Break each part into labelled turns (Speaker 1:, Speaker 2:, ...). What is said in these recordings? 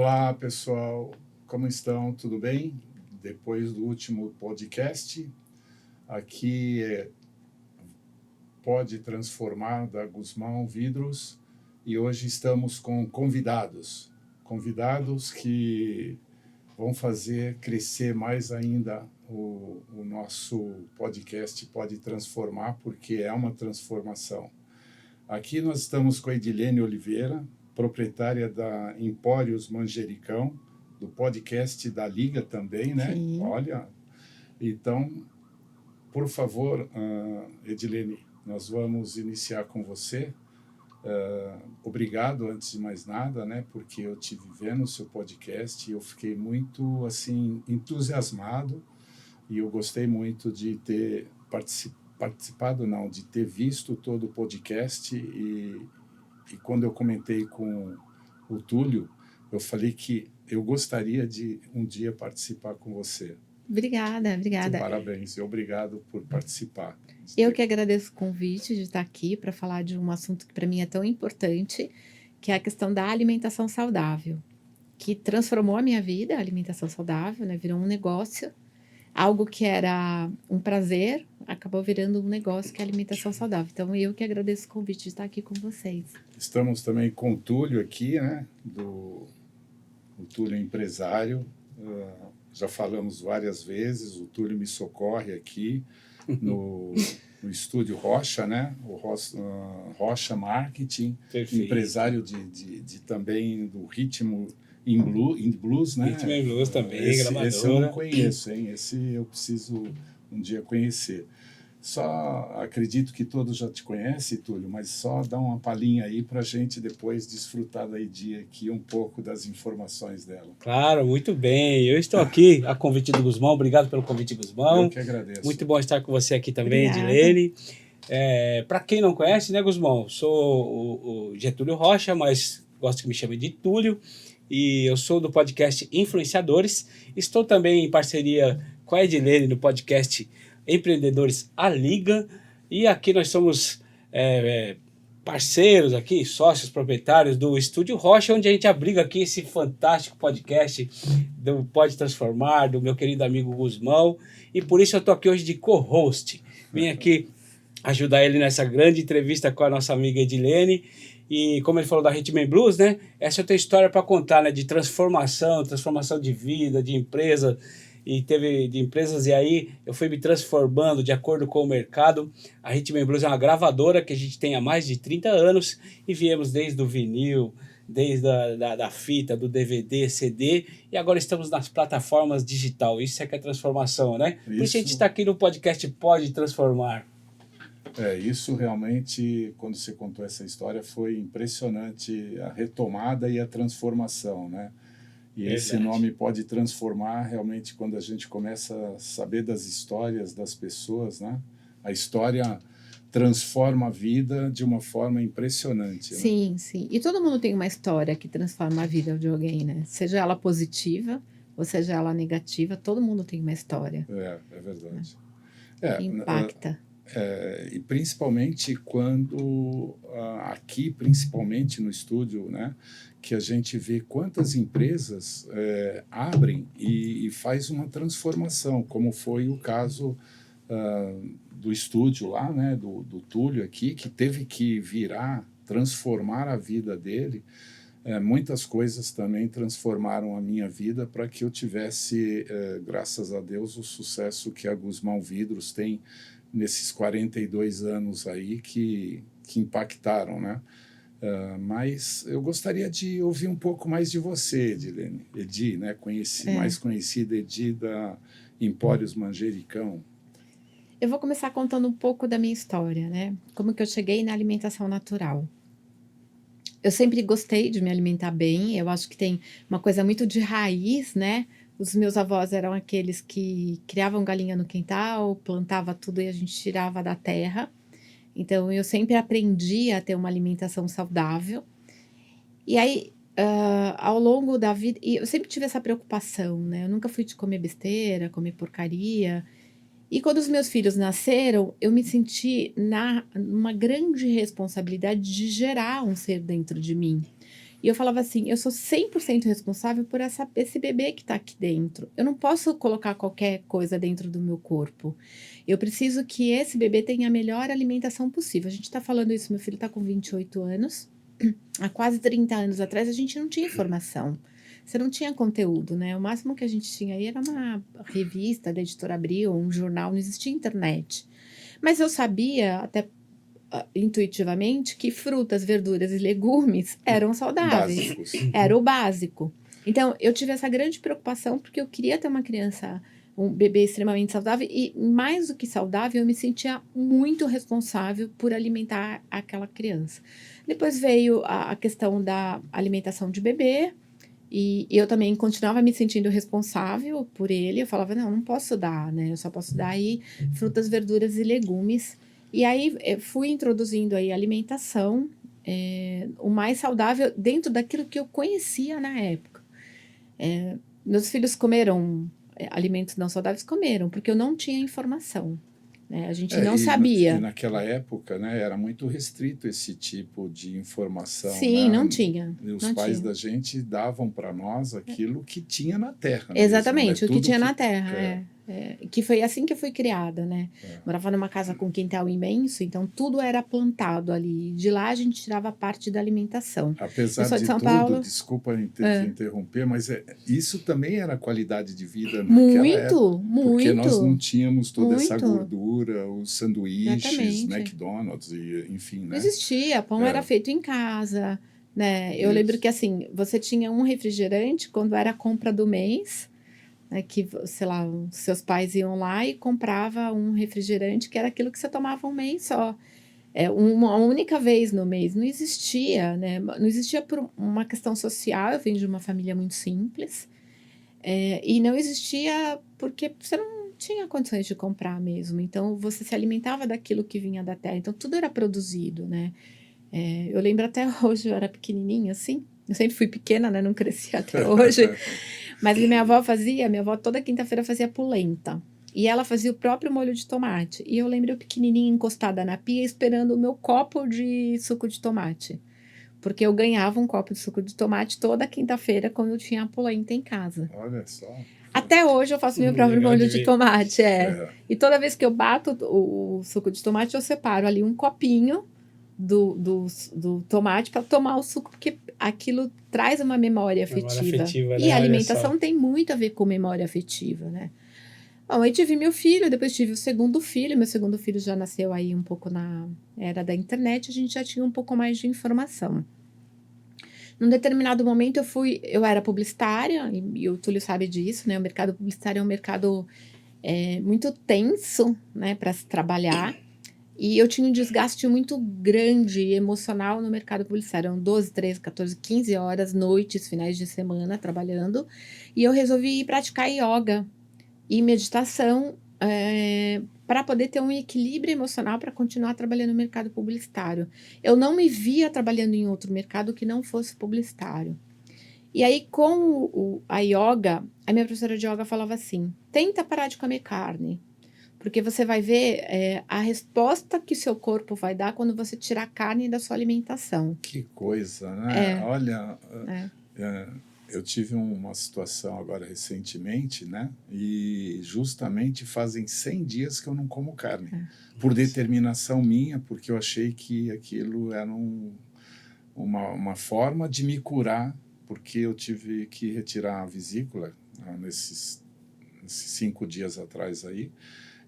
Speaker 1: Olá, pessoal. Como estão? Tudo bem? Depois do último podcast, aqui Pode Transformar, da Guzmão Vidros, e hoje estamos com convidados que vão fazer crescer mais ainda o nosso podcast Pode Transformar, porque é uma transformação. Aqui nós estamos com a Edilene Oliveira, proprietária da Empórios Manjericão, do podcast da Liga também, né?
Speaker 2: Sim.
Speaker 1: Olha, então, por favor, Edilene, nós vamos iniciar com você. Obrigado, antes de mais nada, né? Porque eu tive vendo o seu podcast e eu fiquei muito, assim, entusiasmado e eu gostei muito de ter participado, não, de ter visto todo o podcast e quando eu comentei com o Túlio, eu falei que eu gostaria de um dia participar com você.
Speaker 2: Obrigada.
Speaker 1: Então, parabéns e obrigado por participar.
Speaker 2: Eu que agradeço o convite de estar aqui para falar de um assunto que para mim é tão importante, que é a questão da alimentação saudável, que transformou a minha vida, a alimentação saudável, né? Virou um negócio, algo que era um prazer, acabou virando um negócio que é a alimentação saudável. Então, eu que agradeço o convite de estar aqui com vocês.
Speaker 1: Estamos também com o Túlio aqui, né? O Túlio é empresário, já falamos várias vezes, o Túlio me socorre aqui no Estúdio Rocha, né? O Rocha Marketing,
Speaker 3: Perfeito.
Speaker 1: Empresário de também do Ritmo em Blues, né?
Speaker 3: Ritmo em Blues também, gravadora.
Speaker 1: Esse eu não conheço, hein? Esse eu preciso um dia conhecer. Só acredito que todos já te conhecem, Túlio, mas só dá uma palhinha aí para a gente depois desfrutar da Edi aqui um pouco das informações dela.
Speaker 3: Claro, muito bem. Eu estou aqui a convite do Guzmão. Obrigado pelo convite, Guzmão.
Speaker 1: Eu que agradeço.
Speaker 3: Muito bom estar com você aqui também,
Speaker 2: Obrigada.
Speaker 3: Edilene. Para quem não conhece, né, Guzmão? Sou o Getúlio Rocha, mas gosto que me chamem de Túlio. E eu sou do podcast Influenciadores. Estou também em parceria com a Edilene no podcast Empreendedores A Liga, e aqui nós somos parceiros aqui, sócios proprietários do Estúdio Rocha, onde a gente abriga aqui esse fantástico podcast do Pode Transformar, do meu querido amigo Guzmão, e por isso eu estou aqui hoje de co-host. Vim aqui ajudar ele nessa grande entrevista com a nossa amiga Edilene, e como ele falou da Rhythm and Blues, né? Essa eu tenho história para contar, né? De transformação de vida, de empresa, e teve de empresas, e aí eu fui me transformando de acordo com o mercado. A Rhythm and Blues é uma gravadora que a gente tem há mais de 30 anos e viemos desde o vinil, desde da fita, do DVD, CD, e agora estamos nas plataformas digital. Isso é que é transformação, né? Por isso a gente está aqui no podcast Pode Transformar.
Speaker 1: Isso realmente, quando você contou essa história, foi impressionante a retomada e a transformação, né? E
Speaker 3: Verdade.
Speaker 1: Esse nome Pode Transformar, realmente, quando a gente começa a saber das histórias das pessoas, né? A história transforma a vida de uma forma impressionante. Né?
Speaker 2: Sim, sim. E todo mundo tem uma história que transforma a vida de alguém, né? Seja ela positiva ou seja ela negativa, todo mundo tem uma história.
Speaker 1: É verdade.
Speaker 2: Que impacta.
Speaker 1: E principalmente quando, aqui, principalmente no estúdio, né? Que a gente vê quantas empresas abrem e faz uma transformação, como foi o caso do estúdio lá, né, do Túlio aqui, que teve que transformar a vida dele. Muitas coisas também transformaram a minha vida para que eu tivesse, graças a Deus, o sucesso que a Guzmão Vidros tem nesses 42 anos aí que impactaram, né? Mas eu gostaria de ouvir um pouco mais de você, Edilene. Edi, né? Mais conhecida Edi da Empórios Manjericão.
Speaker 2: Eu vou começar contando um pouco da minha história, né? Como que eu cheguei na alimentação natural. Eu sempre gostei de me alimentar bem, eu acho que tem uma coisa muito de raiz, né? Os meus avós eram aqueles que criavam galinha no quintal, plantava tudo e a gente tirava da terra. Então, eu sempre aprendi a ter uma alimentação saudável. E aí, ao longo da vida, e eu sempre tive essa preocupação, né? Eu nunca fui de comer besteira, comer porcaria. E quando os meus filhos nasceram, eu me senti numa grande responsabilidade de gerar um ser dentro de mim. E eu falava assim, eu sou 100% responsável por esse bebê que está aqui dentro. Eu não posso colocar qualquer coisa dentro do meu corpo. Eu preciso que esse bebê tenha a melhor alimentação possível. A gente está falando isso, meu filho está com 28 anos. Há quase 30 anos atrás, a gente não tinha informação. Você não tinha conteúdo, né? O máximo que a gente tinha aí era uma revista da Editora Abril, um jornal, não existia internet. Mas eu sabia, até intuitivamente, que frutas, verduras e legumes eram saudáveis.
Speaker 1: Básicos.
Speaker 2: Era o básico. Então, eu tive essa grande preocupação porque eu queria ter uma criança, um bebê extremamente saudável e, mais do que saudável, eu me sentia muito responsável por alimentar aquela criança. Depois veio a questão da alimentação de bebê e eu também continuava me sentindo responsável por ele. Eu falava, não posso dar, né? Eu só posso dar aí frutas, verduras e legumes. E aí fui introduzindo aí alimentação, o mais saudável dentro daquilo que eu conhecia na época. Meus filhos comeram alimentos não saudáveis? Comeram, porque eu não tinha informação. Né? A gente não sabia.
Speaker 1: E naquela época, né, era muito restrito esse tipo de informação.
Speaker 2: Sim,
Speaker 1: né?
Speaker 2: não tinha.
Speaker 1: E os
Speaker 2: não
Speaker 1: pais
Speaker 2: tinha.
Speaker 1: da gente davam para nós aquilo que tinha na terra.
Speaker 2: Exatamente,
Speaker 1: mesmo, né?
Speaker 2: o que tinha na terra. Que foi assim que eu fui criada, né? Morava numa casa com quintal imenso, então tudo era plantado ali. De lá a gente tirava parte da alimentação.
Speaker 1: Apesar
Speaker 2: Eu sou de
Speaker 1: de
Speaker 2: São
Speaker 1: tudo,
Speaker 2: Paulo.
Speaker 1: desculpa te interromper, mas isso também era qualidade de vida naquela época.
Speaker 2: Muito.
Speaker 1: Porque nós não tínhamos toda essa
Speaker 2: muito.
Speaker 1: gordura, os sanduíches,
Speaker 2: Exatamente.
Speaker 1: McDonald's, enfim, né?
Speaker 2: Não existia, pão era feito em casa, né? Eu
Speaker 1: Isso.
Speaker 2: lembro que assim, você tinha um refrigerante quando era a compra do mês, né, que, sei lá, seus pais iam lá e comprava um refrigerante que era aquilo que você tomava um mês só. Uma única vez no mês. Não existia, né? Não existia por uma questão social. Eu venho de uma família muito simples. E não existia porque você não tinha condições de comprar mesmo. Então, você se alimentava daquilo que vinha da terra. Então, tudo era produzido, né? Eu lembro até hoje, eu era pequenininha, assim. Eu sempre fui pequena, né? Não cresci até hoje. Mas minha avó toda quinta-feira fazia polenta. E ela fazia o próprio molho de tomate. E eu lembro eu pequenininha encostada na pia esperando o meu copo de suco de tomate. Porque eu ganhava um copo de suco de tomate toda quinta-feira quando eu tinha a polenta em casa.
Speaker 1: Olha só.
Speaker 2: Até hoje eu faço meu próprio molho de tomate. E toda vez que eu bato o suco de tomate, eu separo ali um copinho do tomate para tomar o suco, porque aquilo traz uma memória afetiva.
Speaker 3: Né?
Speaker 2: E a alimentação tem muito a ver com memória afetiva, né? Bom, aí tive meu filho, depois tive o segundo filho. Meu segundo filho já nasceu aí um pouco na era da internet, a gente já tinha um pouco mais de informação. Num determinado momento eu era publicitária, e o Túlio sabe disso, né? O mercado publicitário é um mercado muito tenso, né, para se trabalhar. E eu tinha um desgaste muito grande emocional no mercado publicitário. Eram 12, 13, 14, 15 horas, noites, finais de semana trabalhando. E eu resolvi ir praticar yoga e meditação para poder ter um equilíbrio emocional para continuar trabalhando no mercado publicitário. Eu não me via trabalhando em outro mercado que não fosse publicitário. E aí, com a yoga, a minha professora de yoga falava assim, tenta parar de comer carne. Porque você vai ver a resposta que seu corpo vai dar quando você tirar a carne da sua alimentação.
Speaker 1: Que coisa, né? Olha, eu tive uma situação agora recentemente, né? E justamente fazem 100 dias que eu não como carne. Por determinação minha, porque eu achei que aquilo era uma forma de me curar, porque eu tive que retirar a vesícula nesses 5 dias atrás aí.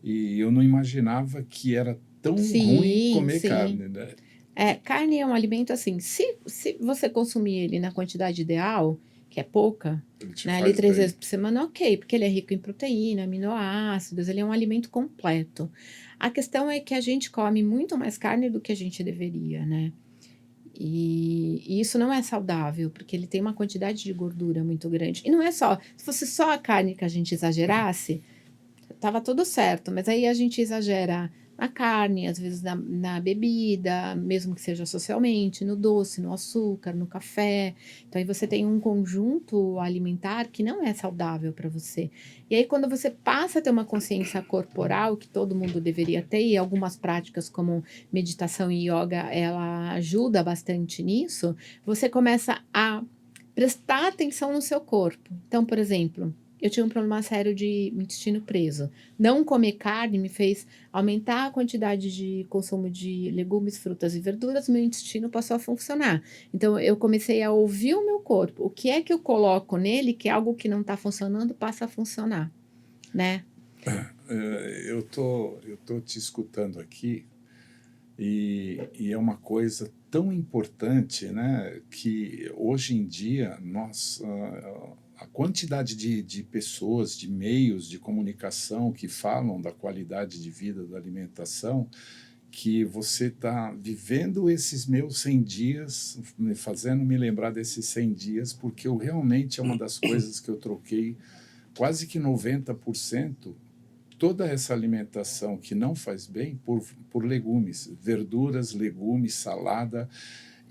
Speaker 1: E eu não imaginava que era tão ruim comer carne, né?
Speaker 2: Carne é um alimento assim, se você consumir ele na quantidade ideal, que é pouca, né, ali 3 vezes por semana, ok, porque ele é rico em proteína, aminoácidos, ele é um alimento completo. A questão é que a gente come muito mais carne do que a gente deveria, né? E isso não é saudável, porque ele tem uma quantidade de gordura muito grande. E não é só, se fosse só a carne que a gente exagerasse, tava tudo certo, mas aí a gente exagera na carne, às vezes na bebida, mesmo que seja socialmente, no doce, no açúcar, no café. Então aí você tem um conjunto alimentar que não é saudável para você. E aí quando você passa a ter uma consciência corporal, que todo mundo deveria ter, e algumas práticas como meditação e yoga, ela ajuda bastante nisso, você começa a prestar atenção no seu corpo. Então, por exemplo, eu tinha um problema sério de intestino preso. Não comer carne me fez aumentar a quantidade de consumo de legumes, frutas e verduras, meu intestino passou a funcionar. Então, eu comecei a ouvir o meu corpo. O que é que eu coloco nele que é algo que não está funcionando passa a funcionar, né?
Speaker 1: Eu tô te escutando aqui e é uma coisa tão importante, né, que hoje em dia a quantidade de pessoas, de meios de comunicação que falam da qualidade de vida da alimentação, que você está vivendo esses meus 100 dias, fazendo me lembrar desses 100 dias, porque eu realmente é uma das coisas que eu troquei quase que 90%, toda essa alimentação que não faz bem por legumes, verduras, legumes, salada.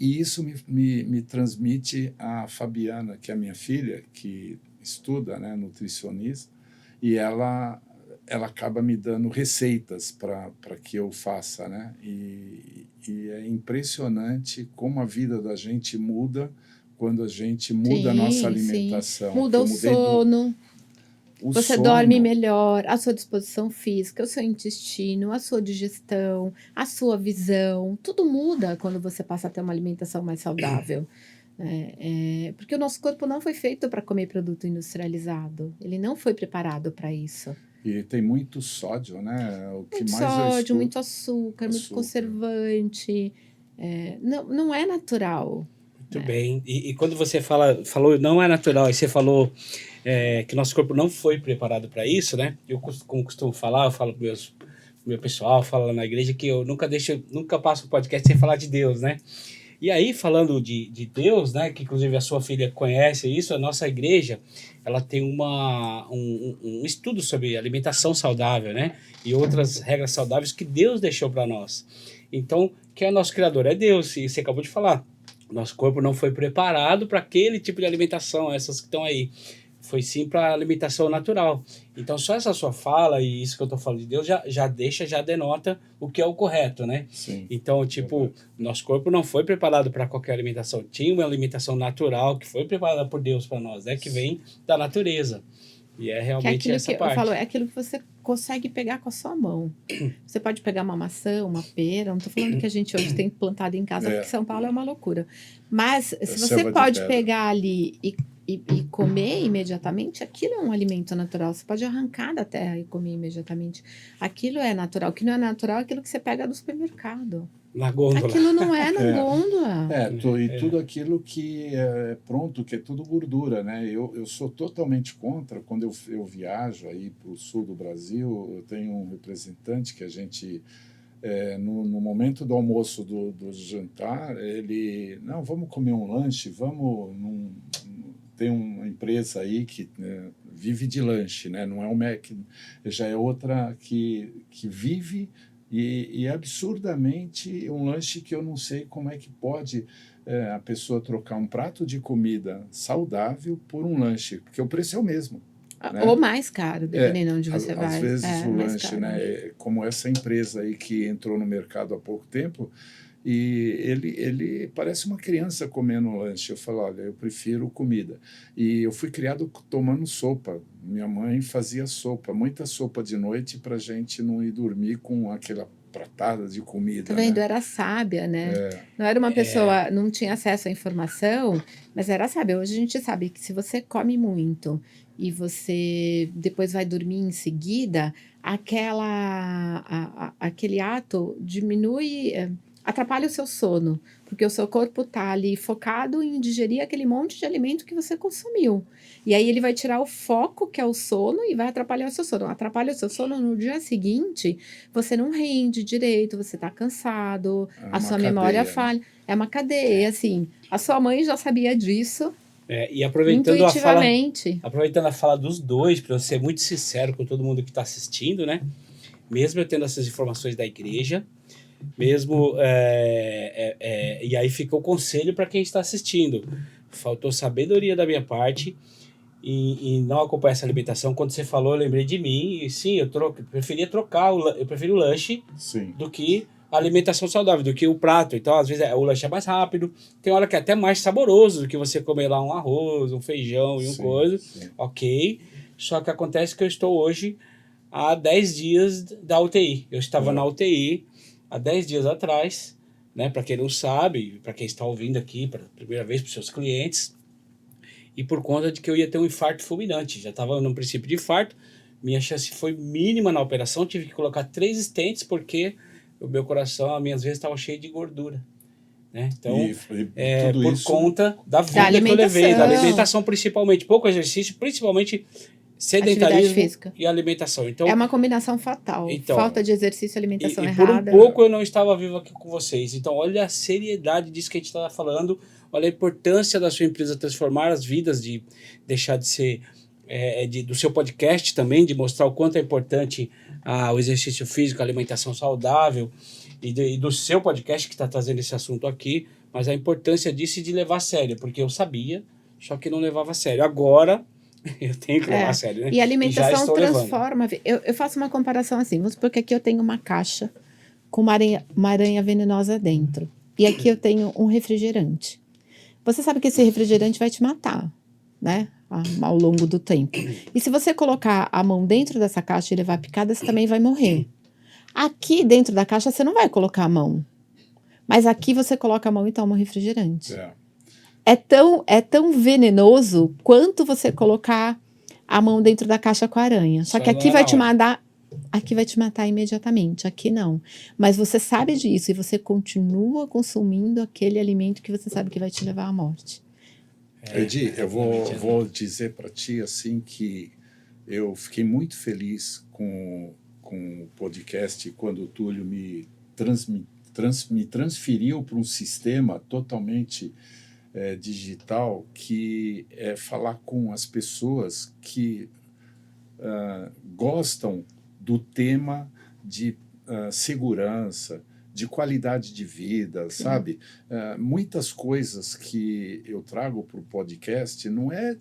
Speaker 1: E isso me transmite a Fabiana, que é a minha filha, que estuda, né, nutricionista, e ela acaba me dando receitas para que eu faça, né? E é impressionante como a vida da gente muda quando a gente muda a nossa alimentação.
Speaker 2: Sim. Muda o sono. Você dorme melhor, a sua disposição física, o seu intestino, a sua digestão, a sua visão, tudo muda quando você passa a ter uma alimentação mais saudável. Porque o nosso corpo não foi feito para comer produto industrializado, ele não foi preparado para isso.
Speaker 1: E tem muito sódio, né? O que
Speaker 2: muito
Speaker 1: mais
Speaker 2: sódio, muito açúcar, muito conservante. Não é natural.
Speaker 3: Muito bem. E quando você falou não é natural, e você falou que nosso corpo não foi preparado para isso, né? Eu, como costumo falar, eu falo pro meu pessoal, falo lá na igreja, que eu nunca passo um podcast sem falar de Deus, né? E aí, falando de Deus, né, que inclusive a sua filha conhece isso, a nossa igreja, ela tem um estudo sobre alimentação saudável, né? E outras regras saudáveis que Deus deixou para nós. Então, quem é o nosso Criador? É Deus, e você acabou de falar. Nosso corpo não foi preparado para aquele tipo de alimentação, essas que estão aí. Foi sim para alimentação natural. Então, só essa sua fala e isso que eu estou falando de Deus já denota o que é o correto, né?
Speaker 1: Sim.
Speaker 3: Então, tipo, nosso corpo não foi preparado para qualquer alimentação. Tinha uma alimentação natural que foi preparada por Deus para nós, né? Que vem da natureza. E é realmente essa parte.
Speaker 2: Eu falo, é aquilo que você consegue pegar com a sua mão. Você pode pegar uma maçã, uma pera, não estou falando que a gente hoje tem plantado em casa, porque São Paulo é uma loucura. Mas se você pode pegar ali e comer imediatamente, aquilo é um alimento natural. Você pode arrancar da terra e comer imediatamente. Aquilo é natural. O que não é natural é aquilo que você pega do supermercado.
Speaker 3: Na gôndola.
Speaker 2: Aquilo não é na gôndola.
Speaker 1: Tudo aquilo que é pronto, que é tudo gordura, né? Eu sou totalmente contra. Quando eu viajo aí para o sul do Brasil, eu tenho um representante que a gente... no momento do almoço, do jantar, ele... Não, vamos comer um lanche, tem uma empresa aí que vive de lanche, né? Não é o Mac, já é outra que vive e absurdamente um lanche que eu não sei como é que pode a pessoa trocar um prato de comida saudável por um lanche, porque o preço é o mesmo. Né?
Speaker 2: Ou mais caro, dependendo de onde você vai.
Speaker 1: Às vezes o lanche, né? Como essa empresa aí que entrou no mercado há pouco tempo, e ele parece uma criança comendo um lanche. Eu falo, olha, eu prefiro comida. E eu fui criado tomando sopa. Minha mãe fazia sopa, muita sopa de noite para a gente não ir dormir com aquela pratada de comida.
Speaker 2: Tá vendo?
Speaker 1: Né?
Speaker 2: Era sábia, né? Não era uma pessoa, não tinha acesso à informação, mas era sábia. Hoje a gente sabe que se você come muito e você depois vai dormir em seguida, aquele ato diminui... atrapalha o seu sono, porque o seu corpo está ali focado em digerir aquele monte de alimento que você consumiu. E aí ele vai tirar o foco, que é o sono, e vai atrapalhar o seu sono. Atrapalha o seu sono, no dia seguinte, você não rende direito, você está cansado, a sua memória falha. É uma cadeia, assim. A sua mãe já sabia disso.
Speaker 3: E aproveitando a fala dos dois, para eu ser muito sincero com todo mundo que está assistindo, né? mesmo eu tendo essas informações da igreja, mesmo, e aí fica o conselho para quem está assistindo. Faltou sabedoria da minha parte em não acompanhar essa alimentação. Quando você falou, eu lembrei de mim, e sim, eu preferia trocar, eu prefiro o lanche
Speaker 1: Sim.
Speaker 3: do que a alimentação saudável, do que o prato. Então, às vezes, o lanche é mais rápido, tem hora que é até mais saboroso do que você comer lá um arroz, um feijão e um
Speaker 1: Sim,
Speaker 3: coisa.
Speaker 1: sim.
Speaker 3: Ok, só que acontece que eu estou hoje há 10 dias da UTI. Eu estava na UTI há 10 dias atrás, né? Para quem não sabe, para quem está ouvindo aqui pela primeira vez, para os seus clientes, e por conta de que eu ia ter um infarto fulminante. Já estava no princípio de infarto, minha chance foi mínima na operação, tive que colocar 3 stents porque o meu coração, às minhas vezes, estava cheio de gordura. Né? Então,
Speaker 1: tudo
Speaker 3: por
Speaker 1: isso
Speaker 3: conta da vida que eu levei, da alimentação principalmente, pouco exercício, principalmente sedentarismo e alimentação. Então,
Speaker 2: é uma combinação fatal.
Speaker 3: Então,
Speaker 2: falta de exercício e alimentação
Speaker 3: e
Speaker 2: errada.
Speaker 3: por um pouco eu não estava vivo aqui com vocês. Então, olha a seriedade disso que a gente estava falando, olha a importância da sua empresa transformar as vidas, de deixar de ser, do seu podcast também, de mostrar o quanto é importante o exercício físico, a alimentação saudável, e do seu podcast que está trazendo esse assunto aqui, mas a importância disso e de levar a sério, porque eu sabia, só que não levava a sério. Agora, eu tenho que levar a sério, né?
Speaker 2: E a alimentação
Speaker 3: e
Speaker 2: transforma. Eu faço uma comparação assim, vamos supor que aqui eu tenho uma caixa com uma aranha venenosa dentro, e aqui eu tenho um refrigerante. Você sabe que esse refrigerante vai te matar, né? Ao longo do tempo. E se você colocar a mão dentro dessa caixa e levar picada, você também vai morrer. Aqui dentro da caixa você não vai colocar a mão. Mas aqui você coloca a mão e toma um refrigerante. É tão venenoso quanto você colocar a mão dentro da caixa com a aranha. Só que aqui vai te matar. Aqui vai te matar imediatamente, aqui não. Mas você sabe disso e você continua consumindo aquele alimento que você sabe que vai te levar à morte.
Speaker 1: Edi, eu vou dizer para ti assim que eu fiquei muito feliz com o podcast quando o Túlio me transferiu para um sistema totalmente digital, que é falar com as pessoas que gostam do tema de segurança, de qualidade de vida, sabe? Muitas coisas que eu trago para o podcast não é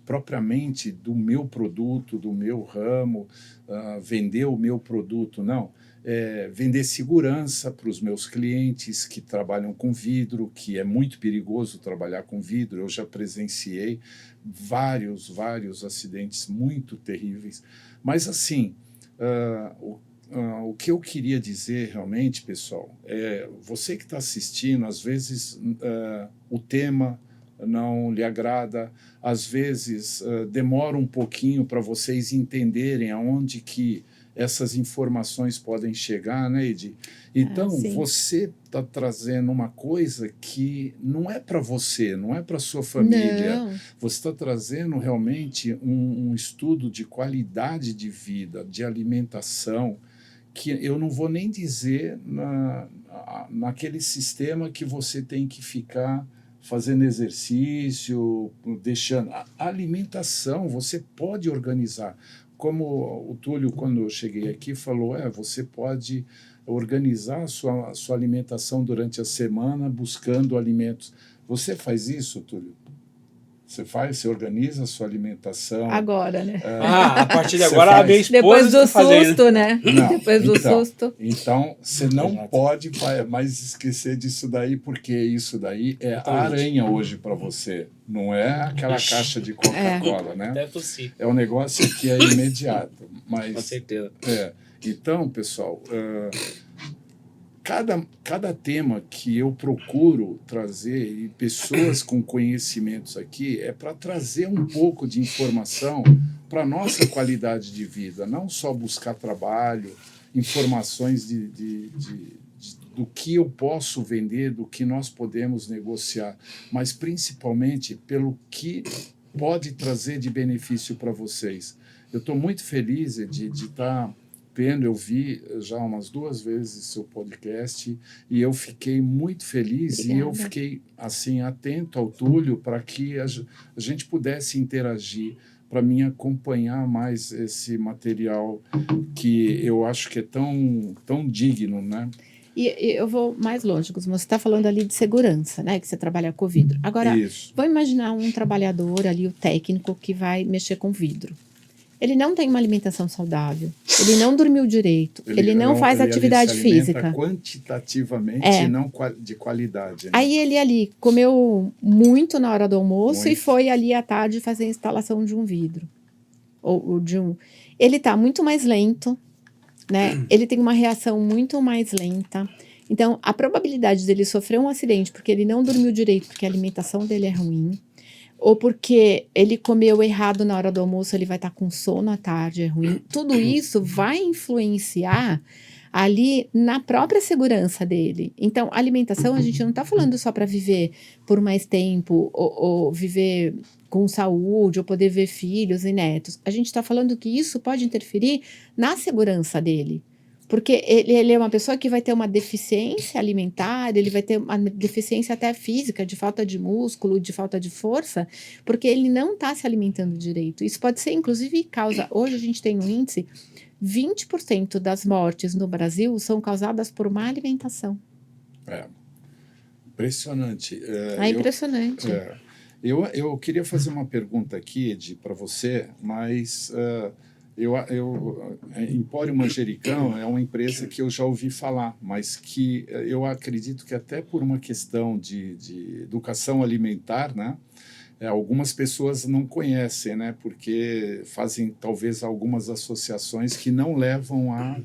Speaker 1: propriamente do meu produto, do meu ramo, vender o meu produto, não. Vender segurança para os meus clientes que trabalham com vidro, que é muito perigoso trabalhar com vidro. Eu já presenciei vários acidentes muito terríveis. Mas, assim, o que eu queria dizer realmente, pessoal, você que está assistindo, às vezes o tema não lhe agrada, às vezes demora um pouquinho para vocês entenderem aonde que essas informações podem chegar, né, Edi? Então, você está trazendo uma coisa que não é para você, não é para sua família.
Speaker 2: Não.
Speaker 1: Você está trazendo realmente um estudo de qualidade de vida, de alimentação, que eu não vou nem dizer naquele sistema que você tem que ficar fazendo exercício, deixando... A alimentação, você pode organizar. Como o Túlio, quando eu cheguei aqui, falou, você pode organizar a sua alimentação durante a semana buscando alimentos. Você faz isso, Túlio? Você organiza a sua alimentação?
Speaker 2: Agora, né?
Speaker 3: A partir de agora a minha esposa
Speaker 2: depois do
Speaker 3: fazendo.
Speaker 2: susto, né?
Speaker 1: Não,
Speaker 2: Depois do susto.
Speaker 1: Então, você não pode mais esquecer disso daí, porque isso daí é a aranha hoje para você. Não é aquela caixa de Coca-Cola, né?
Speaker 3: Deve tossir.
Speaker 1: É um negócio que é imediato. Mas,
Speaker 3: com certeza.
Speaker 1: Então, pessoal, cada tema que eu procuro trazer, e pessoas com conhecimentos aqui, é para trazer um pouco de informação para a nossa qualidade de vida, não só buscar trabalho, informações do que eu posso vender, do que nós podemos negociar, mas principalmente pelo que pode trazer de benefício para vocês. Eu estou muito feliz de estar vendo, eu vi já umas 2 vezes seu podcast e eu fiquei muito feliz. Obrigada. E eu fiquei assim atento ao Túlio para que a gente pudesse interagir, para mim acompanhar mais esse material que eu acho que é tão digno, né?
Speaker 2: E eu vou mais longe, Guzmão. Você está falando ali de segurança, né? Que você trabalha com vidro. Agora,
Speaker 1: Isso.
Speaker 2: vamos imaginar um trabalhador ali, o técnico, que vai mexer com vidro. Ele não tem uma alimentação saudável, ele não dormiu direito, ele não faz atividade
Speaker 1: se alimenta
Speaker 2: física.
Speaker 1: Quantitativamente e não de qualidade. Né?
Speaker 2: Aí ele ali comeu muito na hora do almoço e
Speaker 1: Muito.
Speaker 2: foi ali à tarde fazer a instalação de um vidro. Ou de um... Ele está muito mais lento, né? Ele tem uma reação muito mais lenta. Então, a probabilidade dele sofrer um acidente porque ele não dormiu direito, porque a alimentação dele é ruim, ou porque ele comeu errado na hora do almoço, ele vai estar com sono à tarde, é ruim. Tudo isso vai influenciar ali na própria segurança dele. Então, a alimentação, a gente não está falando só para viver por mais tempo, ou viver com saúde, ou poder ver filhos e netos. A gente está falando que isso pode interferir na segurança dele. Porque ele é uma pessoa que vai ter uma deficiência alimentar, ele vai ter uma deficiência até física, de falta de músculo, de falta de força, porque ele não está se alimentando direito. Isso pode ser, inclusive, causa... Hoje a gente tem um índice, 20% das mortes no Brasil são causadas por má alimentação.
Speaker 1: Impressionante.
Speaker 2: Impressionante.
Speaker 1: Eu queria fazer uma pergunta aqui, Edi, para você, mas... Empório Manjericão é uma empresa que eu já ouvi falar, mas que eu acredito que até por uma questão de educação alimentar, né, algumas pessoas não conhecem, né, porque fazem talvez algumas associações que não levam a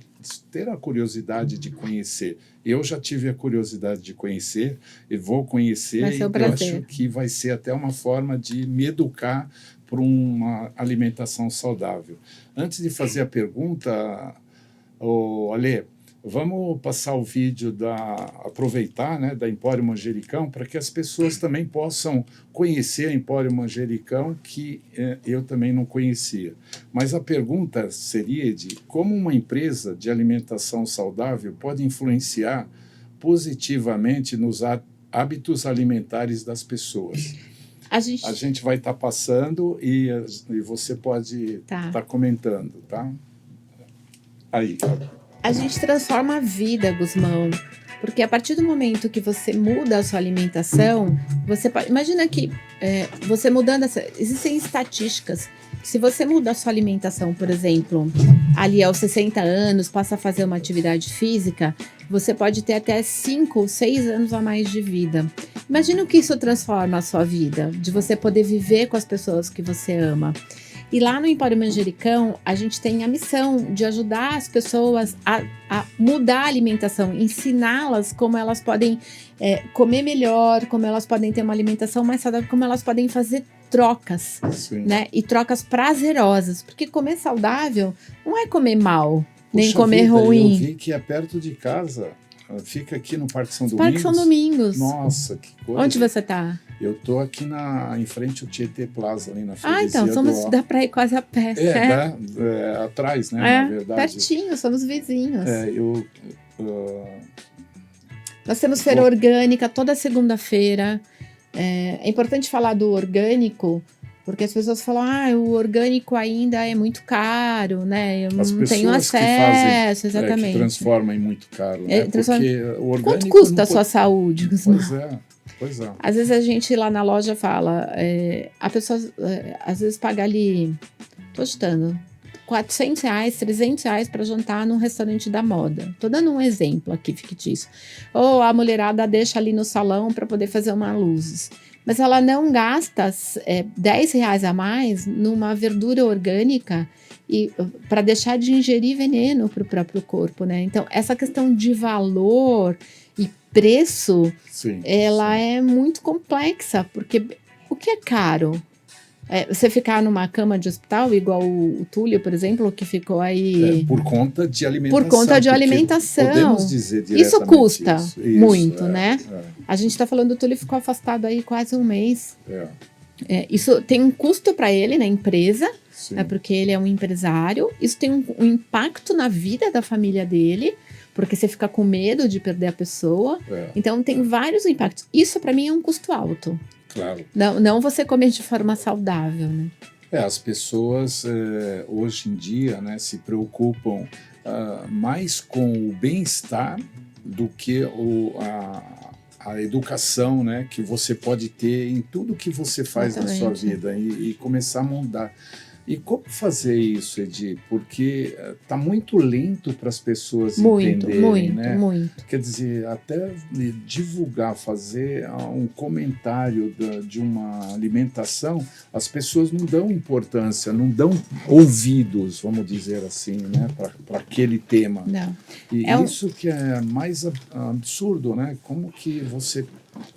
Speaker 1: ter a curiosidade de conhecer. Eu já tive a curiosidade de conhecer e vou conhecer,
Speaker 2: Vai ser um
Speaker 1: e eu
Speaker 2: prazer.
Speaker 1: acho que vai ser até uma forma de me educar por uma alimentação saudável. Antes de fazer a pergunta, Ale, vamos passar o vídeo aproveitar, né, da Empório Manjericão, para que as pessoas também possam conhecer a Empório Manjericão, que eu também não conhecia. Mas a pergunta seria de como uma empresa de alimentação saudável pode influenciar positivamente nos hábitos alimentares das pessoas. A gente vai estar passando e você pode estar comentando, tá? Aí.
Speaker 2: A gente transforma a vida, Guzmão, porque a partir do momento que você muda a sua alimentação, você pode... Imagina que você mudando existem estatísticas. Se você muda a sua alimentação, por exemplo, ali aos 60 anos, passa a fazer uma atividade física, você pode ter até 5 ou 6 anos a mais de vida. Imagina o que isso transforma a sua vida, de você poder viver com as pessoas que você ama. E lá no Empório Manjericão, a gente tem a missão de ajudar as pessoas a mudar a alimentação, ensiná-las como elas podem comer melhor, como elas podem ter uma alimentação mais saudável, como elas podem fazer trocas, né? E trocas prazerosas, porque comer saudável não é comer mal, nem comer ruim.
Speaker 1: Eu vi que é perto de casa, fica aqui no Parque São Domingos.
Speaker 2: Parque São Domingos.
Speaker 1: Nossa, que coisa.
Speaker 2: Onde você está?
Speaker 1: Eu estou aqui em frente ao Tietê Plaza, ali na freguesia.
Speaker 2: Então, dá para ir quase a pé.
Speaker 1: Atrás, né, na verdade.
Speaker 2: Pertinho, somos vizinhos.
Speaker 1: Nós
Speaker 2: temos feira orgânica toda segunda-feira. É importante falar do orgânico, porque as pessoas falam, o orgânico ainda é muito caro, né? Eu não tenho acesso, exatamente.
Speaker 1: Que transformam em muito caro, né? Porque o orgânico
Speaker 2: quanto custa a sua saúde?
Speaker 1: Pois é.
Speaker 2: Às vezes a gente lá na loja fala, a pessoa às vezes paga ali, tô chutando, R$400, R$300 para jantar num restaurante da moda. Tô dando um exemplo aqui fictício. Ou a mulherada deixa ali no salão para poder fazer uma luzes. Mas ela não gasta R$10 a mais numa verdura orgânica para deixar de ingerir veneno para o próprio corpo, né? Então, essa questão de valor e preço, ela é muito complexa, porque o que é caro? Você ficar numa cama de hospital, igual o Túlio, por exemplo, que ficou aí...
Speaker 1: por conta de alimentação.
Speaker 2: Por conta de alimentação.
Speaker 1: Podemos dizer diretamente
Speaker 2: isso custa muito, né?
Speaker 1: É.
Speaker 2: A gente está falando, o Túlio ficou afastado aí quase um mês. Isso tem um custo para ele na empresa, porque ele é um empresário. Isso tem um impacto na vida da família dele, porque você fica com medo de perder a pessoa. Então, tem vários impactos. Isso, para mim, é um custo alto.
Speaker 1: Claro.
Speaker 2: Não você comer de forma saudável, né?
Speaker 1: As pessoas hoje em dia, né, se preocupam mais com o bem-estar do que a educação, né, que você pode ter em tudo que você faz na sua
Speaker 2: Exatamente.
Speaker 1: vida e começar a mudar. E como fazer isso, Edi? Porque está muito lento para as pessoas
Speaker 2: Muito,
Speaker 1: entenderem,
Speaker 2: muito,
Speaker 1: né?
Speaker 2: muito.
Speaker 1: Quer dizer, até divulgar, fazer um comentário de uma alimentação, as pessoas não dão importância, não dão ouvidos, vamos dizer assim, né, para aquele tema.
Speaker 2: Não.
Speaker 1: E
Speaker 2: É um,
Speaker 1: isso que é mais absurdo, né? Como que você,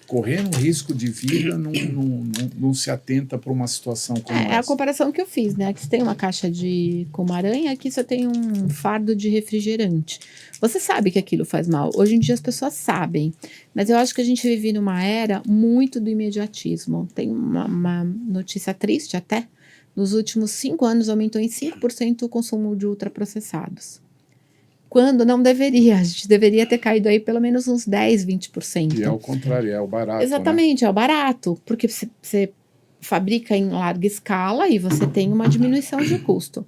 Speaker 1: correndo risco de vida, não se atenta para uma situação como
Speaker 2: é a
Speaker 1: essa?
Speaker 2: comparação que eu fiz, né? Aqui você tem uma caixa de cumaranha, aqui você tem um fardo de refrigerante. Você sabe que aquilo faz mal. Hoje em dia as pessoas sabem. Mas eu acho que a gente vive numa era muito do imediatismo. Tem uma notícia triste até. Nos últimos 5 anos aumentou em 5% o consumo de ultraprocessados. Quando não deveria. A gente deveria ter caído aí pelo menos uns 10, 20%.
Speaker 1: E é o contrário, é o barato,
Speaker 2: Exatamente, é o barato, porque você fabrica em larga escala e você tem uma diminuição de custo.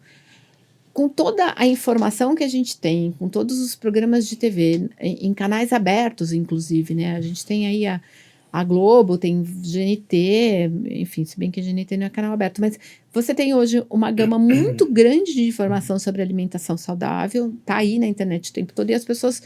Speaker 2: Com toda a informação que a gente tem, com todos os programas de TV, em canais abertos, inclusive, né? A gente tem aí a Globo, tem GNT, enfim, se bem que a GNT não é canal aberto, mas você tem hoje uma gama muito grande de informação sobre alimentação saudável, tá aí na internet o tempo todo, e as pessoas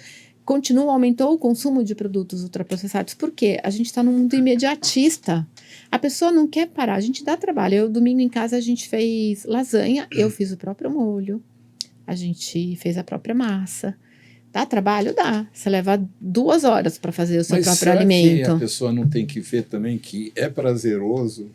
Speaker 2: aumentou o consumo de produtos ultraprocessados. Por quê? A gente está num mundo imediatista. A pessoa não quer parar, a gente dá trabalho. Eu, domingo em casa, a gente fez lasanha, eu fiz o próprio molho, a gente fez a própria massa. Dá trabalho? Dá. Você leva 2 horas para fazer o seu
Speaker 1: Mas
Speaker 2: próprio
Speaker 1: será
Speaker 2: alimento.
Speaker 1: que a pessoa não tem que ver também que é prazeroso?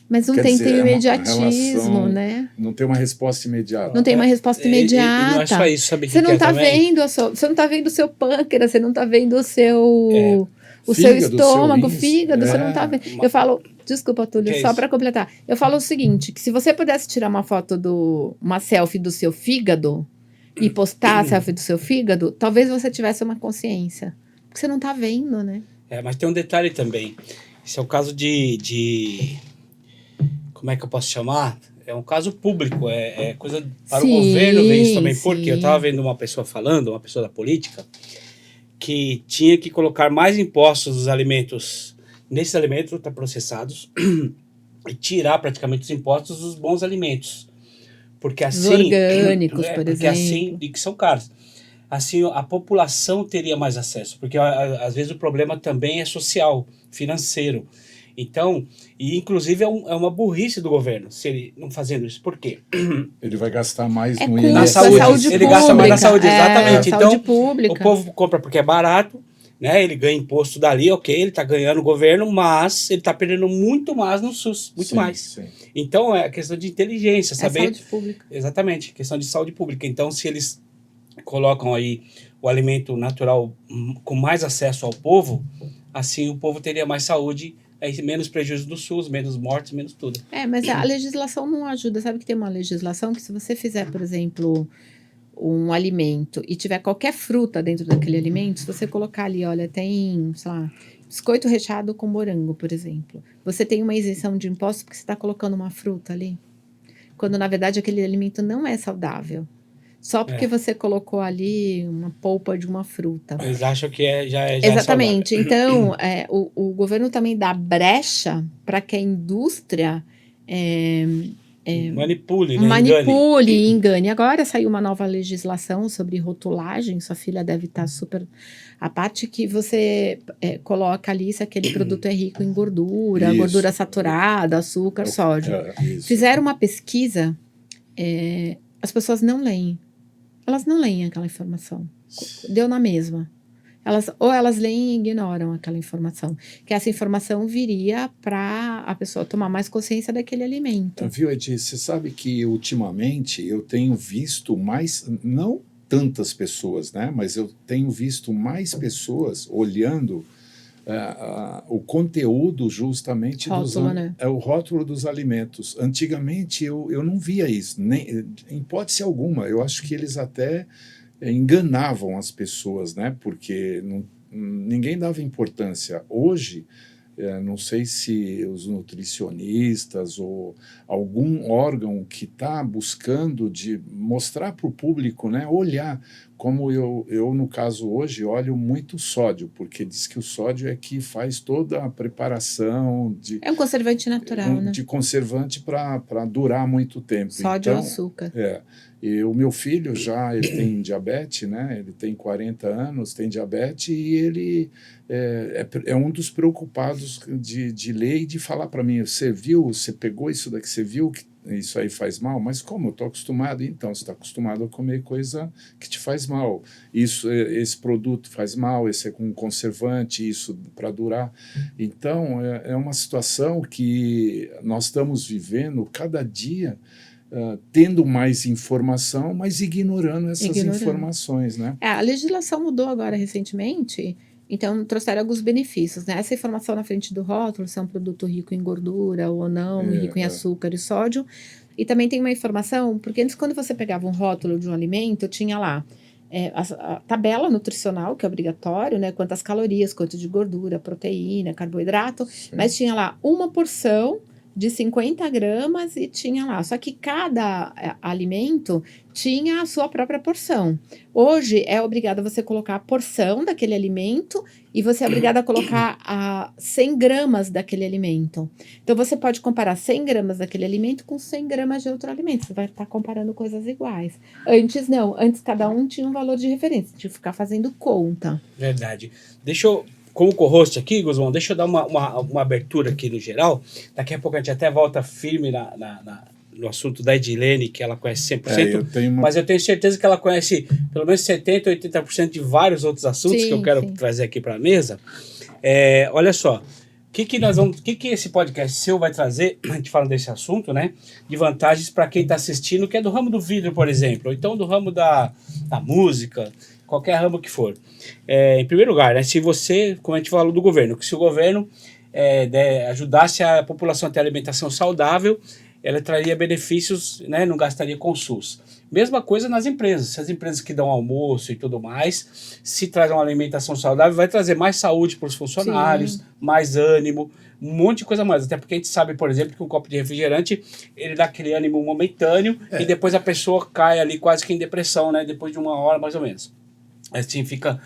Speaker 2: Mas não
Speaker 1: Quer
Speaker 2: tem,
Speaker 1: dizer,
Speaker 2: tem
Speaker 1: é uma
Speaker 2: imediatismo,
Speaker 1: relação,
Speaker 2: né?
Speaker 1: não tem uma resposta imediata.
Speaker 2: Não tem uma resposta
Speaker 3: E não é
Speaker 2: imediata.
Speaker 3: só isso, sabe o
Speaker 2: Você
Speaker 3: que
Speaker 2: não
Speaker 3: é
Speaker 2: está
Speaker 3: também?
Speaker 2: vendo você não está vendo o seu pâncreas, você não está vendo o seu
Speaker 3: É,
Speaker 2: o seu
Speaker 1: Fígado, seu
Speaker 2: estômago,
Speaker 1: rins,
Speaker 2: fígado, você não está vendo. Eu falo, desculpa,
Speaker 3: que
Speaker 2: Túlio,
Speaker 3: é
Speaker 2: só
Speaker 3: isso?
Speaker 2: para completar. Eu falo o seguinte, que se você pudesse tirar uma foto uma selfie do seu fígado e postar a selfie do seu fígado, talvez você tivesse uma consciência. Porque você não está vendo, né?
Speaker 3: Mas tem um detalhe também. Esse é o caso como é que eu posso chamar? É um caso público, é coisa para o governo ver isso também. Porque eu estava vendo uma pessoa falando, uma pessoa da política, que tinha que colocar mais impostos nesses alimentos ultraprocessados e tirar praticamente os impostos dos bons alimentos. Porque
Speaker 2: Os
Speaker 3: assim,
Speaker 2: orgânicos, por
Speaker 3: porque assim,
Speaker 2: exemplo.
Speaker 3: e que são caros. Assim, a população teria mais acesso, porque às vezes o problema também é social, financeiro. Então, e inclusive é uma burrice do governo, se ele não fazendo isso. Por quê?
Speaker 1: Ele vai gastar mais
Speaker 2: É
Speaker 1: no
Speaker 2: custo,
Speaker 3: Na
Speaker 2: é
Speaker 1: INSS.
Speaker 2: saúde
Speaker 3: ele gasta mais na
Speaker 2: pública.
Speaker 3: saúde, exatamente.
Speaker 2: Saúde
Speaker 3: Então,
Speaker 2: pública.
Speaker 3: o povo compra porque é barato, né? Ele ganha imposto dali, ok, ele está ganhando o governo, mas ele está perdendo muito mais no SUS, muito
Speaker 1: Sim,
Speaker 3: mais.
Speaker 1: sim.
Speaker 3: Então, é questão de inteligência, saber...
Speaker 2: saúde pública.
Speaker 3: Exatamente, questão de saúde pública. Então, se eles colocam aí o alimento natural com mais acesso ao povo, assim o povo teria mais saúde, menos prejuízo do SUS, menos mortes, menos tudo.
Speaker 2: Mas a legislação não ajuda. Sabe que tem uma legislação que se você fizer, por exemplo, um alimento e tiver qualquer fruta dentro daquele alimento, se você colocar ali, olha, tem, sei lá, biscoito recheado com morango, por exemplo, você tem uma isenção de impostos porque você está colocando uma fruta ali, quando na verdade aquele alimento não é saudável. Só porque você colocou ali uma polpa de uma fruta.
Speaker 3: Eles acham que já é
Speaker 2: Exatamente.
Speaker 3: saudável.
Speaker 2: Então, o governo também dá brecha para que a indústria
Speaker 3: Manipule, né?
Speaker 2: manipule e engane. Agora saiu uma nova legislação sobre rotulagem, sua filha deve estar super... A parte que você coloca ali se aquele produto é rico em gordura,
Speaker 1: Isso.
Speaker 2: gordura saturada, açúcar, sódio.
Speaker 1: Isso.
Speaker 2: Fizeram uma pesquisa, as pessoas não leem. Elas não leem aquela informação. Deu na mesma. Ou elas leem e ignoram aquela informação. Que essa informação viria para a pessoa tomar mais consciência daquele alimento.
Speaker 1: Viu, Edi? Você sabe que ultimamente eu tenho visto mais, não tantas pessoas, né? Mas eu tenho visto mais pessoas olhando o conteúdo justamente
Speaker 2: Rótulo, né?
Speaker 1: É o rótulo dos alimentos. Antigamente eu não via isso, nem, em hipótese alguma. Eu acho que eles até enganavam as pessoas, né? Porque ninguém dava importância. Hoje não sei se os nutricionistas ou algum órgão que está buscando de mostrar para o público, né, olhar, como eu, no caso hoje, olho muito sódio, porque diz que o sódio é que faz toda a preparação
Speaker 2: É um conservante natural, né?
Speaker 1: de conservante para durar muito tempo.
Speaker 2: Sódio
Speaker 1: Então,
Speaker 2: ou açúcar.
Speaker 1: E o meu filho ele tem diabetes, né? Ele tem 40 anos, tem diabetes, e ele é um dos preocupados de ler e de falar para mim, você pegou isso daqui, você viu que isso aí faz mal? Mas como? Eu estou acostumado. Então, você está acostumado a comer coisa que te faz mal. Esse produto faz mal, esse é com conservante, isso para durar. Então, é uma situação que nós estamos vivendo cada dia, tendo mais informação, mas ignorando essas informações, né?
Speaker 2: A legislação mudou agora recentemente, então trouxeram alguns benefícios, né? Essa informação na frente do rótulo, se é um produto rico em gordura ou não, rico em açúcar e sódio. E também tem uma informação, porque antes, quando você pegava um rótulo de um alimento, tinha lá a tabela nutricional, que é obrigatório, né? Quantas calorias, quanto de gordura, proteína, carboidrato, mas tinha lá uma porção de 50 gramas e tinha lá. Só que cada alimento tinha a sua própria porção. Hoje é obrigado você colocar a porção daquele alimento e você é obrigado a colocar 100 gramas daquele alimento. Então, você pode comparar 100 gramas daquele alimento com 100 gramas de outro alimento. Você vai estar comparando coisas iguais. Antes, não. Antes, cada um tinha um valor de referência. Tinha que ficar fazendo conta.
Speaker 3: Verdade. Deixa eu... Como co-host aqui, Guzmão, deixa eu dar uma abertura aqui no geral. Daqui a pouco a gente até volta firme no assunto da Edilene, que ela conhece 100%, mas eu tenho certeza que ela conhece pelo menos 70%, 80% de vários outros assuntos que eu quero trazer aqui para a mesa. Olha só, o que esse podcast seu vai trazer, a gente fala desse assunto, né, de vantagens para quem está assistindo, que é do ramo do vidro, por exemplo, ou então do ramo da música, qualquer ramo que for. Em primeiro lugar, né, se você, como a gente falou do governo, que se o governo ajudasse a população a ter alimentação saudável, ela traria benefícios, né, não gastaria com o SUS. Mesma coisa nas empresas. Se as empresas que dão almoço e tudo mais, se traz uma alimentação saudável, vai trazer mais saúde para os funcionários, mais ânimo, um monte de coisa mais. Até porque a gente sabe, por exemplo, que um copo de refrigerante, ele dá aquele ânimo momentâneo e depois a pessoa cai ali quase que em depressão, né, depois de 1 hora mais ou menos. Assim fica,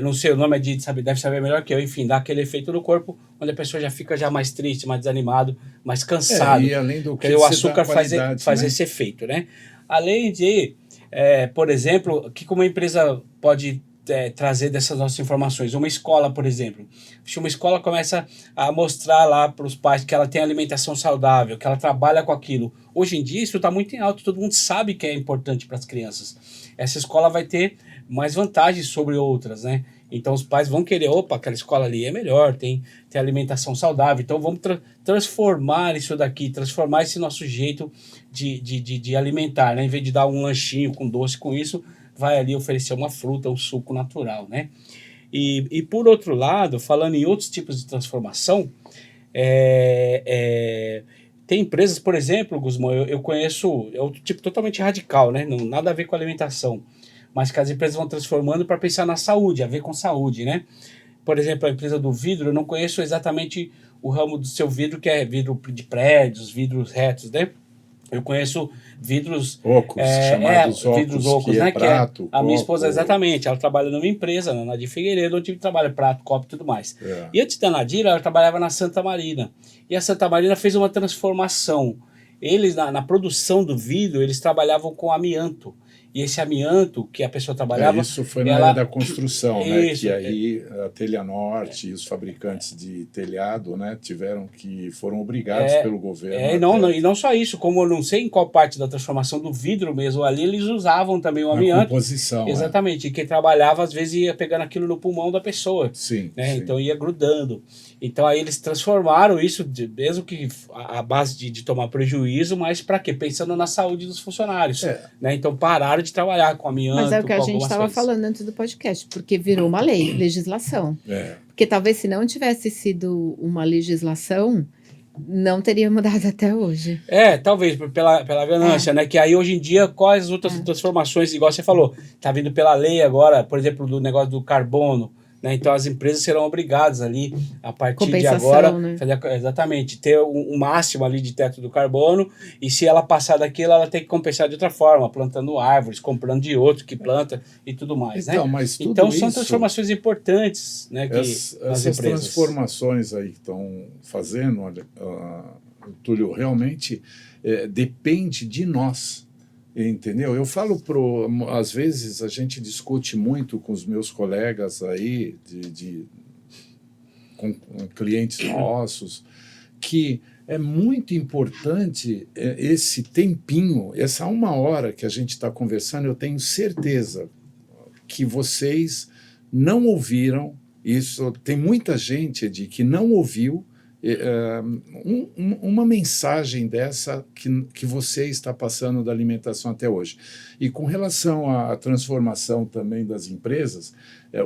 Speaker 3: não sei, o nome deve saber melhor que eu, enfim, dá aquele efeito no corpo, onde a pessoa já fica mais triste, mais desanimado, mais cansado.
Speaker 1: E além do que
Speaker 3: o açúcar faz esse efeito, né? Além de, por exemplo, o que uma empresa pode trazer dessas nossas informações? Uma escola, por exemplo. Se uma escola começa a mostrar lá para os pais que ela tem alimentação saudável, que ela trabalha com aquilo. Hoje em dia isso está muito em alta, todo mundo sabe que é importante para as crianças. Essa escola vai ter mais vantagens sobre outras, né? Então os pais vão querer, aquela escola ali é melhor, tem alimentação saudável, então vamos transformar isso daqui, transformar esse nosso jeito de alimentar, né? Em vez de dar um lanchinho com doce com isso, vai ali oferecer uma fruta, um suco natural, né? E por outro lado, falando em outros tipos de transformação, tem empresas, por exemplo, Guzmão, eu conheço, é outro tipo totalmente radical, né? Não, nada a ver com alimentação, mas que as empresas vão transformando para pensar na saúde, a ver com saúde, né? Por exemplo, a empresa do vidro, eu não conheço exatamente o ramo do seu vidro, que é vidro de prédios, vidros retos, né? Eu conheço vidros
Speaker 1: ocos, chamados ocos,
Speaker 3: vidros ocos, né?
Speaker 1: Prato,
Speaker 3: a minha esposa, exatamente, ela trabalha numa empresa, na Nadir Figueiredo, onde trabalha prato, copo e tudo mais. E antes da Nadir, ela trabalhava na Santa Marina. E a Santa Marina fez uma transformação. Eles, na produção do vidro, eles trabalhavam com amianto. E esse amianto que a pessoa trabalhava...
Speaker 1: Isso foi na área da construção, né? Que aí a Telha Norte e os fabricantes de telhado, né, foram obrigados pelo governo.
Speaker 3: E não só isso, como eu não sei em qual parte da transformação do vidro mesmo ali, eles usavam também o amianto.
Speaker 1: Composição.
Speaker 3: Exatamente. E quem trabalhava, às vezes, ia pegando aquilo no pulmão da pessoa.
Speaker 1: Sim.
Speaker 3: Né?
Speaker 1: Sim.
Speaker 3: Então ia grudando. Então aí eles transformaram isso, mesmo que a base de tomar prejuízo, mas para quê? Pensando na saúde dos funcionários. Né? Então pararam de trabalhar com amianto.
Speaker 2: Mas é o que a gente estava falando antes do podcast, porque virou uma lei, legislação. Porque talvez se não tivesse sido uma legislação, não teria mudado até hoje.
Speaker 3: Talvez pela ganância, né? Que aí hoje em dia, quais as outras transformações, igual você falou, tá vindo pela lei agora, por exemplo, do negócio do carbono, né? Então as empresas serão obrigadas ali, a partir de
Speaker 2: Compensação,
Speaker 3: agora,
Speaker 2: né?
Speaker 3: exatamente, ter um máximo ali de teto do carbono, e se ela passar daquilo, ela tem que compensar de outra forma, plantando árvores, comprando de outro que planta e tudo mais,
Speaker 1: Então,
Speaker 3: né?
Speaker 1: mas tudo
Speaker 3: Então são
Speaker 1: isso,
Speaker 3: transformações importantes, né, que nas
Speaker 1: essas
Speaker 3: empresas.
Speaker 1: transformações aí que estão fazendo, olha, Túlio, realmente depende de nós, entendeu? Eu falo às vezes a gente discute muito com os meus colegas aí, com clientes nossos, que é muito importante esse tempinho, essa 1 hora que a gente está conversando, eu tenho certeza que vocês não ouviram isso. Tem muita gente, Edi, que não ouviu uma mensagem dessa que você está passando da alimentação até hoje. E com relação à transformação também das empresas,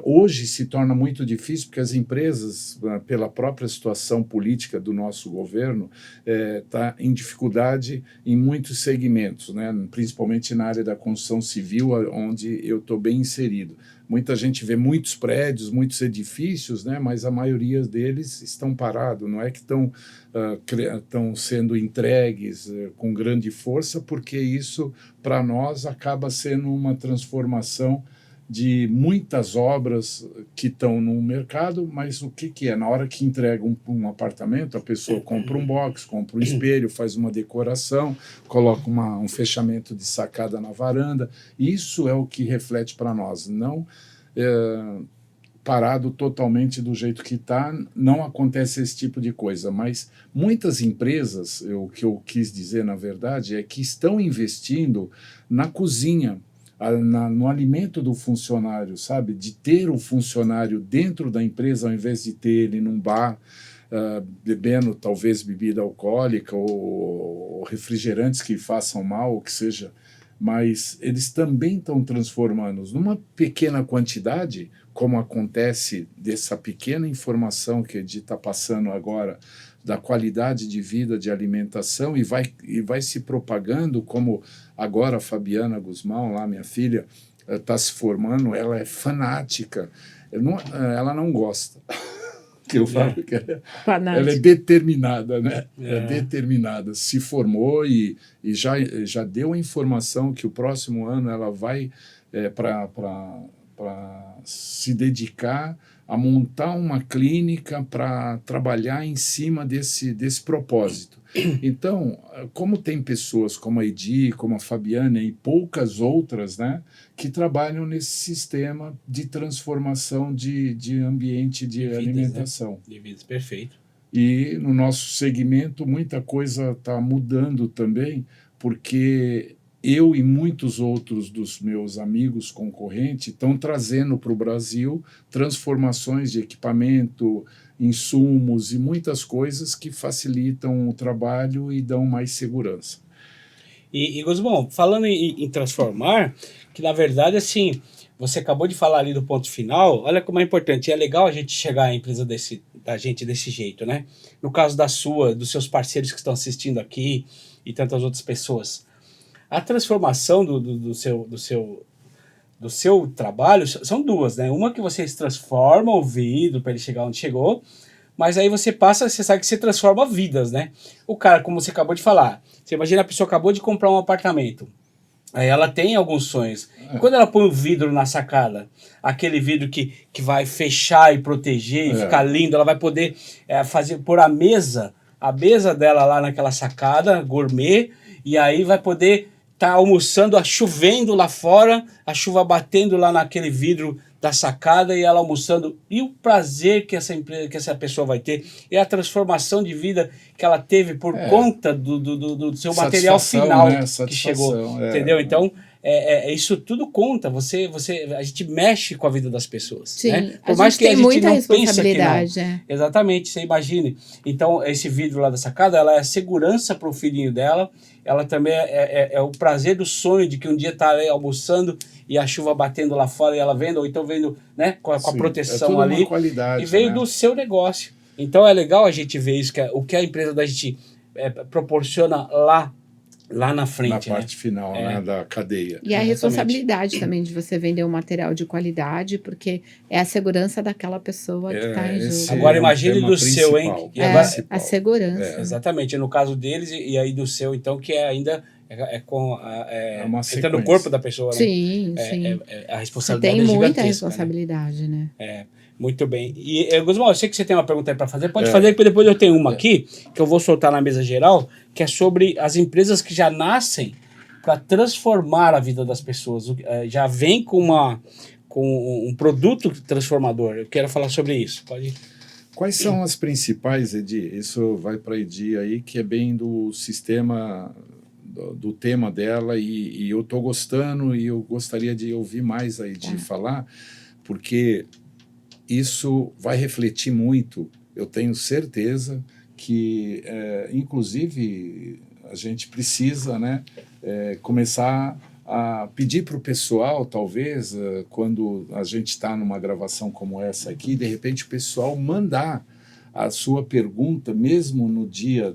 Speaker 1: hoje se torna muito difícil, porque as empresas, pela própria situação política do nosso governo, está em dificuldade em muitos segmentos, né? Principalmente na área da construção civil, onde eu estou bem inserido. Muita gente vê muitos prédios, muitos edifícios, né, mas a maioria deles estão parados, não é que estão sendo entregues com grande força, porque isso, para nós, acaba sendo uma transformação de muitas obras que estão no mercado, mas o que é? Na hora que entrega um apartamento, a pessoa compra um box, compra um espelho, faz uma decoração, coloca um fechamento de sacada na varanda. Isso é o que reflete para nós. Não parado totalmente do jeito que está, não acontece esse tipo de coisa. Mas muitas empresas, o que eu quis dizer, na verdade, é que estão investindo na cozinha, no alimento do funcionário, sabe? De ter o funcionário dentro da empresa, ao invés de ter ele num bar, bebendo talvez bebida alcoólica ou refrigerantes que façam mal, ou que seja. Mas eles também estão transformando numa pequena quantidade, como acontece dessa pequena informação que a Edi está passando agora, da qualidade de vida, de alimentação, e vai se propagando, como agora a Fabiana Guzmão, lá, minha filha, está se formando, ela é fanática, ela não gosta. Que eu falo que ela é determinada, né? É determinada. Se formou e já deu a informação que o próximo ano ela vai para se dedicar a montar uma clínica para trabalhar em cima desse propósito. Então, como tem pessoas como a Edi, como a Fabiana e poucas outras, né, que trabalham nesse sistema de transformação de ambiente de alimentação.
Speaker 3: Né? De vidas, perfeito.
Speaker 1: E no nosso segmento, muita coisa está mudando também, porque eu e muitos outros dos meus amigos concorrentes estão trazendo para o Brasil transformações de equipamento, insumos e muitas coisas que facilitam o trabalho e dão mais segurança.
Speaker 3: E Guzmão, falando em transformar, que na verdade, assim, você acabou de falar ali do ponto final, olha como é importante, é legal a gente chegar à empresa da gente desse jeito, né? No caso dos seus parceiros que estão assistindo aqui e tantas outras pessoas. A transformação do seu trabalho são duas, né? Uma que vocês transformam o vidro para ele chegar onde chegou, mas aí você sabe que você transforma vidas, né? O cara, como você acabou de falar, você imagina a pessoa acabou de comprar um apartamento, aí ela tem alguns sonhos. E quando ela põe o vidro na sacada, aquele vidro que vai fechar e proteger e ficar lindo, ela vai poder pôr a mesa dela lá naquela sacada gourmet, e aí vai poder estar almoçando, chovendo lá fora, a chuva batendo lá naquele vidro da sacada e ela almoçando. E o prazer que essa pessoa vai ter, e a transformação de vida que ela teve por conta do seu material final, né? Que chegou. Entendeu? Então, isso tudo conta. A gente mexe com a vida das pessoas.
Speaker 2: Sim,
Speaker 3: né? Por mais que a gente
Speaker 2: muita
Speaker 3: não
Speaker 2: responsabilidade.
Speaker 3: pense que não. Exatamente, você imagine. Então, esse vidro lá da sacada, ela é a segurança para o filhinho dela, ela também é o prazer do sonho de que um dia está almoçando e a chuva batendo lá fora e ela vendo, ou então vendo, né, com a proteção ali.
Speaker 1: Qualidade,
Speaker 3: e veio, né, do seu negócio. Então é legal a gente ver isso, o que a empresa da gente proporciona lá lá na
Speaker 1: na
Speaker 3: frente, né?
Speaker 1: parte final, né, da cadeia.
Speaker 2: E a
Speaker 3: Exatamente.
Speaker 2: responsabilidade também de você vender um material de qualidade, porque é a segurança daquela pessoa que está em
Speaker 1: Esse
Speaker 2: jogo.
Speaker 3: Agora
Speaker 1: é um
Speaker 3: imagine
Speaker 1: tema
Speaker 3: do seu, hein?
Speaker 1: principal,
Speaker 3: E agora,
Speaker 2: A
Speaker 1: principal.
Speaker 2: segurança.
Speaker 3: exatamente, no caso deles e aí do seu, então, que é ainda
Speaker 1: É uma
Speaker 3: entra no
Speaker 1: sequência.
Speaker 3: corpo da pessoa, né?
Speaker 2: Sim, sim.
Speaker 3: A
Speaker 2: Você
Speaker 3: responsabilidade
Speaker 2: tem
Speaker 3: é
Speaker 2: muita
Speaker 3: gigantesca,
Speaker 2: responsabilidade, né?
Speaker 3: né? Muito bem. E, Guzmão, eu sei que você tem uma pergunta aí para fazer. Pode
Speaker 1: É.
Speaker 3: fazer, que depois eu tenho uma aqui, que eu vou soltar na mesa geral, que é sobre as empresas que já nascem para transformar a vida das pessoas. Já vem com um produto transformador. Eu quero falar sobre isso. Pode.
Speaker 1: Quais são as principais, Edi? Isso vai para a Edi aí, que é bem do sistema, do tema dela, e eu estou gostando e eu gostaria de ouvir mais a Edi falar, porque isso vai refletir muito, eu tenho certeza que, inclusive, a gente precisa, né, começar a pedir para o pessoal, talvez, quando a gente está numa gravação como essa aqui, de repente o pessoal mandar a sua pergunta, mesmo no dia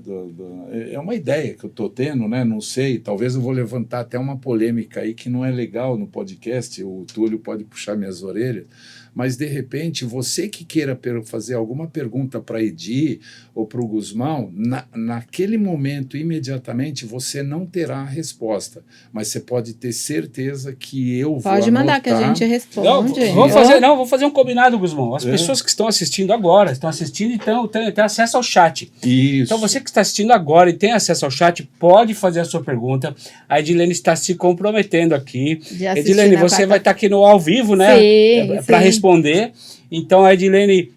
Speaker 1: é uma ideia que eu estou tendo, né? Não sei, talvez eu vou levantar até uma polêmica aí que não é legal no podcast, o Túlio pode puxar minhas orelhas, mas de repente você que queira fazer alguma pergunta para a Edi ou para o Guzmão, naquele momento, imediatamente, você não terá a resposta, mas você pode ter certeza que eu vou
Speaker 2: Pode mandar que a
Speaker 1: anotar.
Speaker 2: gente responde.
Speaker 3: Vou fazer um combinado, Guzmão. As pessoas que estão assistindo agora, estão assistindo e têm acesso ao chat.
Speaker 1: Isso.
Speaker 3: Então você que está assistindo agora e tem acesso ao chat, pode fazer a sua pergunta. A Edilene está se comprometendo aqui.
Speaker 2: De assistir
Speaker 3: Edilene,
Speaker 2: na
Speaker 3: você
Speaker 2: quarta-
Speaker 3: vai estar aqui no ao vivo, né?
Speaker 2: Sim,
Speaker 3: Para
Speaker 2: sim.
Speaker 3: responder. Então a Edilene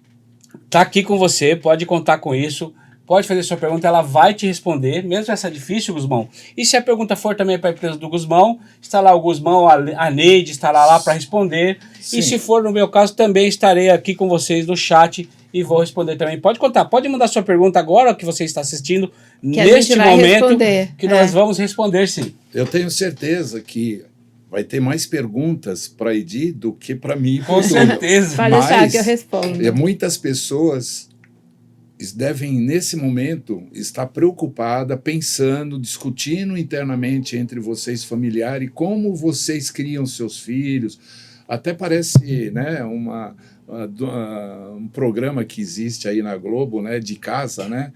Speaker 3: está aqui com você, pode contar com isso. Pode fazer sua pergunta, ela vai te responder, mesmo essa difícil, Guzmão. E se a pergunta for também para a empresa do Guzmão, está lá o Guzmão, a Neide estará lá para responder.
Speaker 1: Sim.
Speaker 3: E se for no meu caso, também estarei aqui com vocês no chat e vou responder também. Pode contar, pode mandar sua pergunta agora que você está assistindo,
Speaker 2: Que a
Speaker 3: neste
Speaker 2: gente vai
Speaker 3: momento,
Speaker 2: responder.
Speaker 3: que nós vamos responder sim.
Speaker 1: Eu tenho certeza que vai ter mais perguntas para a Edi do que para mim e para
Speaker 3: Com
Speaker 1: o Túlio.
Speaker 3: certeza.
Speaker 2: Pode deixar
Speaker 1: Mas
Speaker 2: que eu respondo.
Speaker 1: muitas pessoas devem, nesse momento, estar preocupadas, pensando, discutindo internamente entre vocês, familiares, como vocês criam seus filhos. Até parece, né, um programa que existe aí na Globo, né, de casa, né,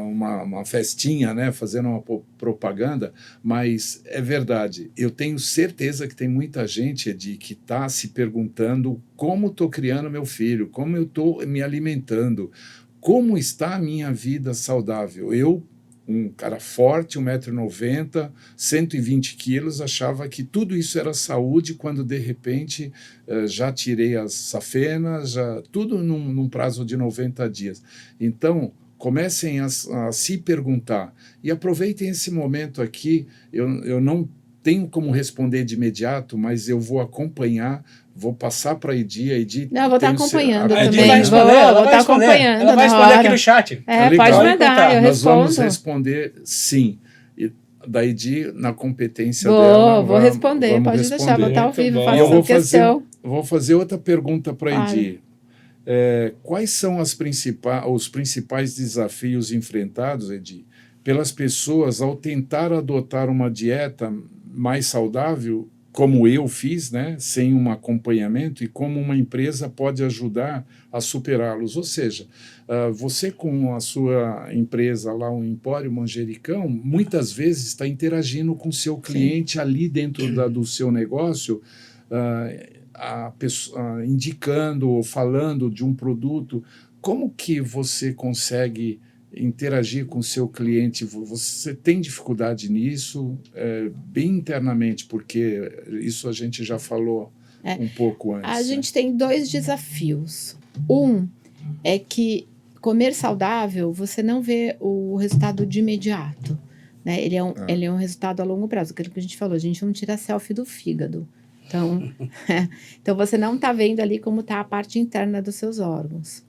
Speaker 1: uma festinha, né, fazendo uma propaganda, mas é verdade. Eu tenho certeza que tem muita gente, Edi, que está se perguntando como estou criando meu filho, como eu estou me alimentando, como está a minha vida saudável. Eu, um cara forte, 1,90 m, 120 quilos, achava que tudo isso era saúde, quando de repente já tirei as safenas, tudo num prazo de 90 dias. Então, comecem a se perguntar e aproveitem esse momento aqui. Eu não tenho como responder de imediato, mas eu vou acompanhar, vou passar para a Edi.
Speaker 2: Não, eu vou estar acompanhando
Speaker 3: A Edi
Speaker 2: também.
Speaker 3: vai responder,
Speaker 2: Vou
Speaker 3: ela vai
Speaker 2: estar
Speaker 3: responder.
Speaker 2: acompanhando
Speaker 3: Ela vai
Speaker 2: na
Speaker 3: responder aqui
Speaker 2: hora.
Speaker 3: no chat.
Speaker 2: É,
Speaker 1: Legal.
Speaker 2: pode
Speaker 3: Pode
Speaker 2: mandar,
Speaker 3: contar.
Speaker 2: eu
Speaker 1: Nós vamos
Speaker 2: respondo.
Speaker 1: responder sim. E da Edi, na competência
Speaker 2: Vou
Speaker 1: dela.
Speaker 2: responder,
Speaker 1: vamos
Speaker 2: pode deixar, vou estar ao
Speaker 3: Muito
Speaker 2: vivo,
Speaker 3: bom.
Speaker 2: faço
Speaker 1: E eu
Speaker 2: essa questão.
Speaker 1: vou fazer outra pergunta para a
Speaker 2: Claro.
Speaker 1: Edi. Quais são os principais desafios enfrentados, Edi, pelas pessoas ao tentar adotar uma dieta mais saudável, como eu fiz, né, sem um acompanhamento, e como uma empresa pode ajudar a superá-los? Ou seja, você com a sua empresa lá, o Empório Manjericão, muitas vezes está interagindo com o seu cliente ali dentro do seu negócio, indicando ou falando de um produto. Como que você consegue interagir com o seu cliente? Você tem dificuldade nisso, bem internamente, porque isso a gente já falou um pouco antes.
Speaker 2: A gente tem 2 desafios. Um é que comer saudável, você não vê o resultado de imediato, né? Ele é um resultado a longo prazo. Aquilo que a gente falou, a gente não tira selfie do fígado. Então você não está vendo ali como está a parte interna dos seus órgãos.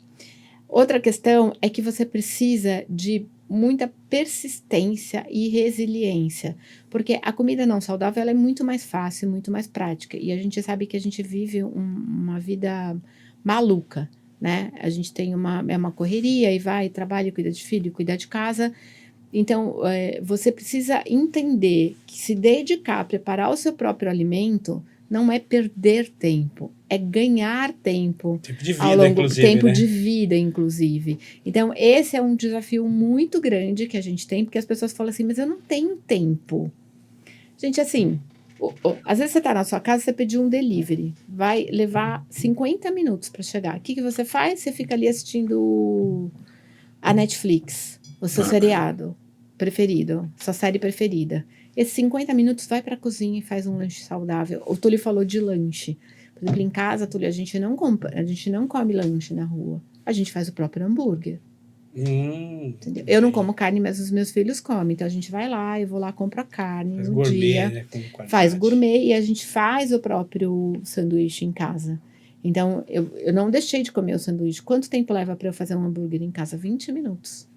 Speaker 2: Outra questão é que você precisa de muita persistência e resiliência, porque a comida não saudável ela é muito mais fácil, muito mais prática, e a gente sabe que a gente vive uma vida maluca, né? A gente tem uma correria e vai, trabalha, cuida de filho, cuida de casa, Então, você precisa entender que se dedicar a preparar o seu próprio alimento não é perder tempo, é ganhar tempo.
Speaker 3: Tempo de
Speaker 2: Ao
Speaker 3: vida,
Speaker 2: longo
Speaker 3: inclusive,
Speaker 2: tempo
Speaker 3: né?
Speaker 2: de vida, inclusive. Então, esse é um desafio muito grande que a gente tem, porque as pessoas falam assim, mas eu não tenho tempo. Gente, assim, às vezes você está na sua casa, você pediu um delivery, vai levar 50 minutos para chegar. O que você faz? Você fica ali assistindo a Netflix, o seu seriado preferido, sua série preferida. Esses 50 minutos vai para a cozinha e faz um lanche saudável. O Túlio falou de lanche. Por exemplo, em casa, Túlio, a gente não come lanche na rua. A gente faz o próprio hambúrguer. Entendeu? Eu não como carne, mas os meus filhos comem. Então a gente vai lá, eu vou lá, compro a carne
Speaker 3: Faz
Speaker 2: no
Speaker 3: gourmet,
Speaker 2: dia,
Speaker 3: né? Com qualidade.
Speaker 2: faz gourmet e a gente faz o próprio sanduíche em casa. Então eu não deixei de comer o sanduíche. Quanto tempo leva para eu fazer um hambúrguer em casa? 20 minutos.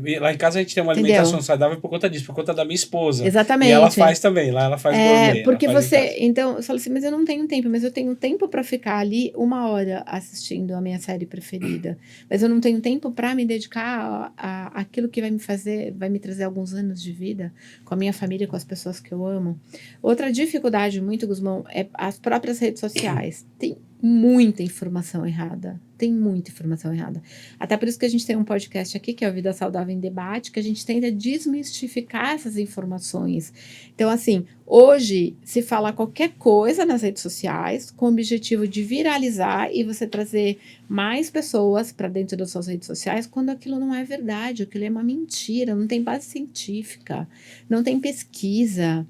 Speaker 3: E lá em casa a gente tem uma
Speaker 2: Entendeu?
Speaker 3: alimentação saudável por conta disso, por conta da minha esposa.
Speaker 2: Exatamente.
Speaker 3: E ela faz também, lá ela faz gourmet.
Speaker 2: Porque
Speaker 3: ela faz em casa.
Speaker 2: você. Então, eu falo assim, mas eu não tenho tempo, mas eu tenho tempo para ficar ali 1 hora assistindo a minha série preferida. Mas eu não tenho tempo para me dedicar àquilo que vai me trazer alguns anos de vida com a minha família, com as pessoas que eu amo. Outra dificuldade muito, Guzmão, é as próprias redes sociais. Tem muita informação errada. Tem muita informação errada. Até por isso que a gente tem um podcast aqui, que é o Vida Saudável em Debate, que a gente tenta desmistificar essas informações. Então, assim, hoje se fala qualquer coisa nas redes sociais com o objetivo de viralizar e você trazer mais pessoas para dentro das suas redes sociais, quando aquilo não é verdade, aquilo é uma mentira, não tem base científica, não tem pesquisa.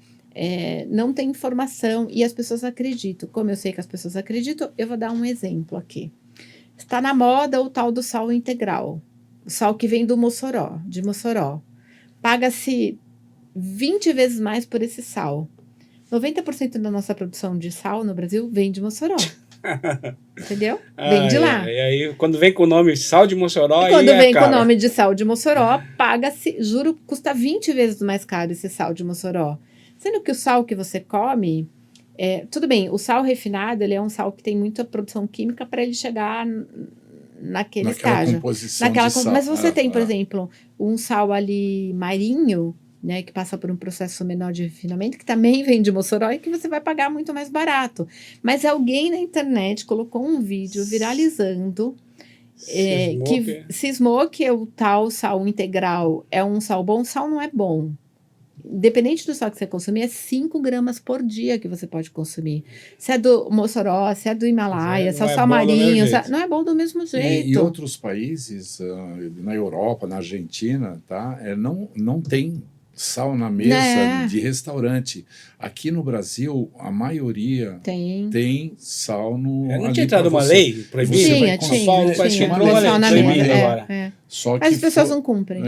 Speaker 2: Não tem informação e as pessoas acreditam. Como eu sei que as pessoas acreditam, eu vou dar um exemplo aqui. Está na moda o tal do sal integral, o sal que vem de Mossoró. Paga-se 20 vezes mais por esse sal. 90% da nossa produção de sal no Brasil vem de Mossoró. Entendeu? Vem de lá.
Speaker 3: E aí, quando vem com o nome Sal de Mossoró,
Speaker 2: E quando
Speaker 3: aí
Speaker 2: vem
Speaker 3: é
Speaker 2: com o
Speaker 3: caro.
Speaker 2: nome de sal de Mossoró, paga-se, juro, custa 20 vezes mais caro esse sal de Mossoró. Sendo que o sal que você come, tudo bem, o sal refinado, ele é um sal que tem muita produção química para ele chegar naquele estágio.
Speaker 1: Composição de sal.
Speaker 2: Mas você tem, por exemplo, um sal ali marinho, né, que passa por um processo menor de refinamento, que também vem de Mossoró e que você vai pagar muito mais barato. Mas alguém na internet colocou um vídeo viralizando que cismou que o tal sal integral é um sal bom. Sal não é bom. Independente do sal que você consumir, é 5 gramas por dia que você pode consumir. Se é do Mossoró, se é do Himalaia, se é o sal marinho, não é bom do mesmo jeito.
Speaker 1: E outros países, na Europa, na Argentina, tá? Não tem sal na mesa de restaurante. Aqui no Brasil, a maioria tem sal no...
Speaker 3: Não tinha entrado uma lei proibida?
Speaker 2: Tinha.
Speaker 3: Sal na mesa.
Speaker 1: Só que
Speaker 2: as pessoas não cumprem.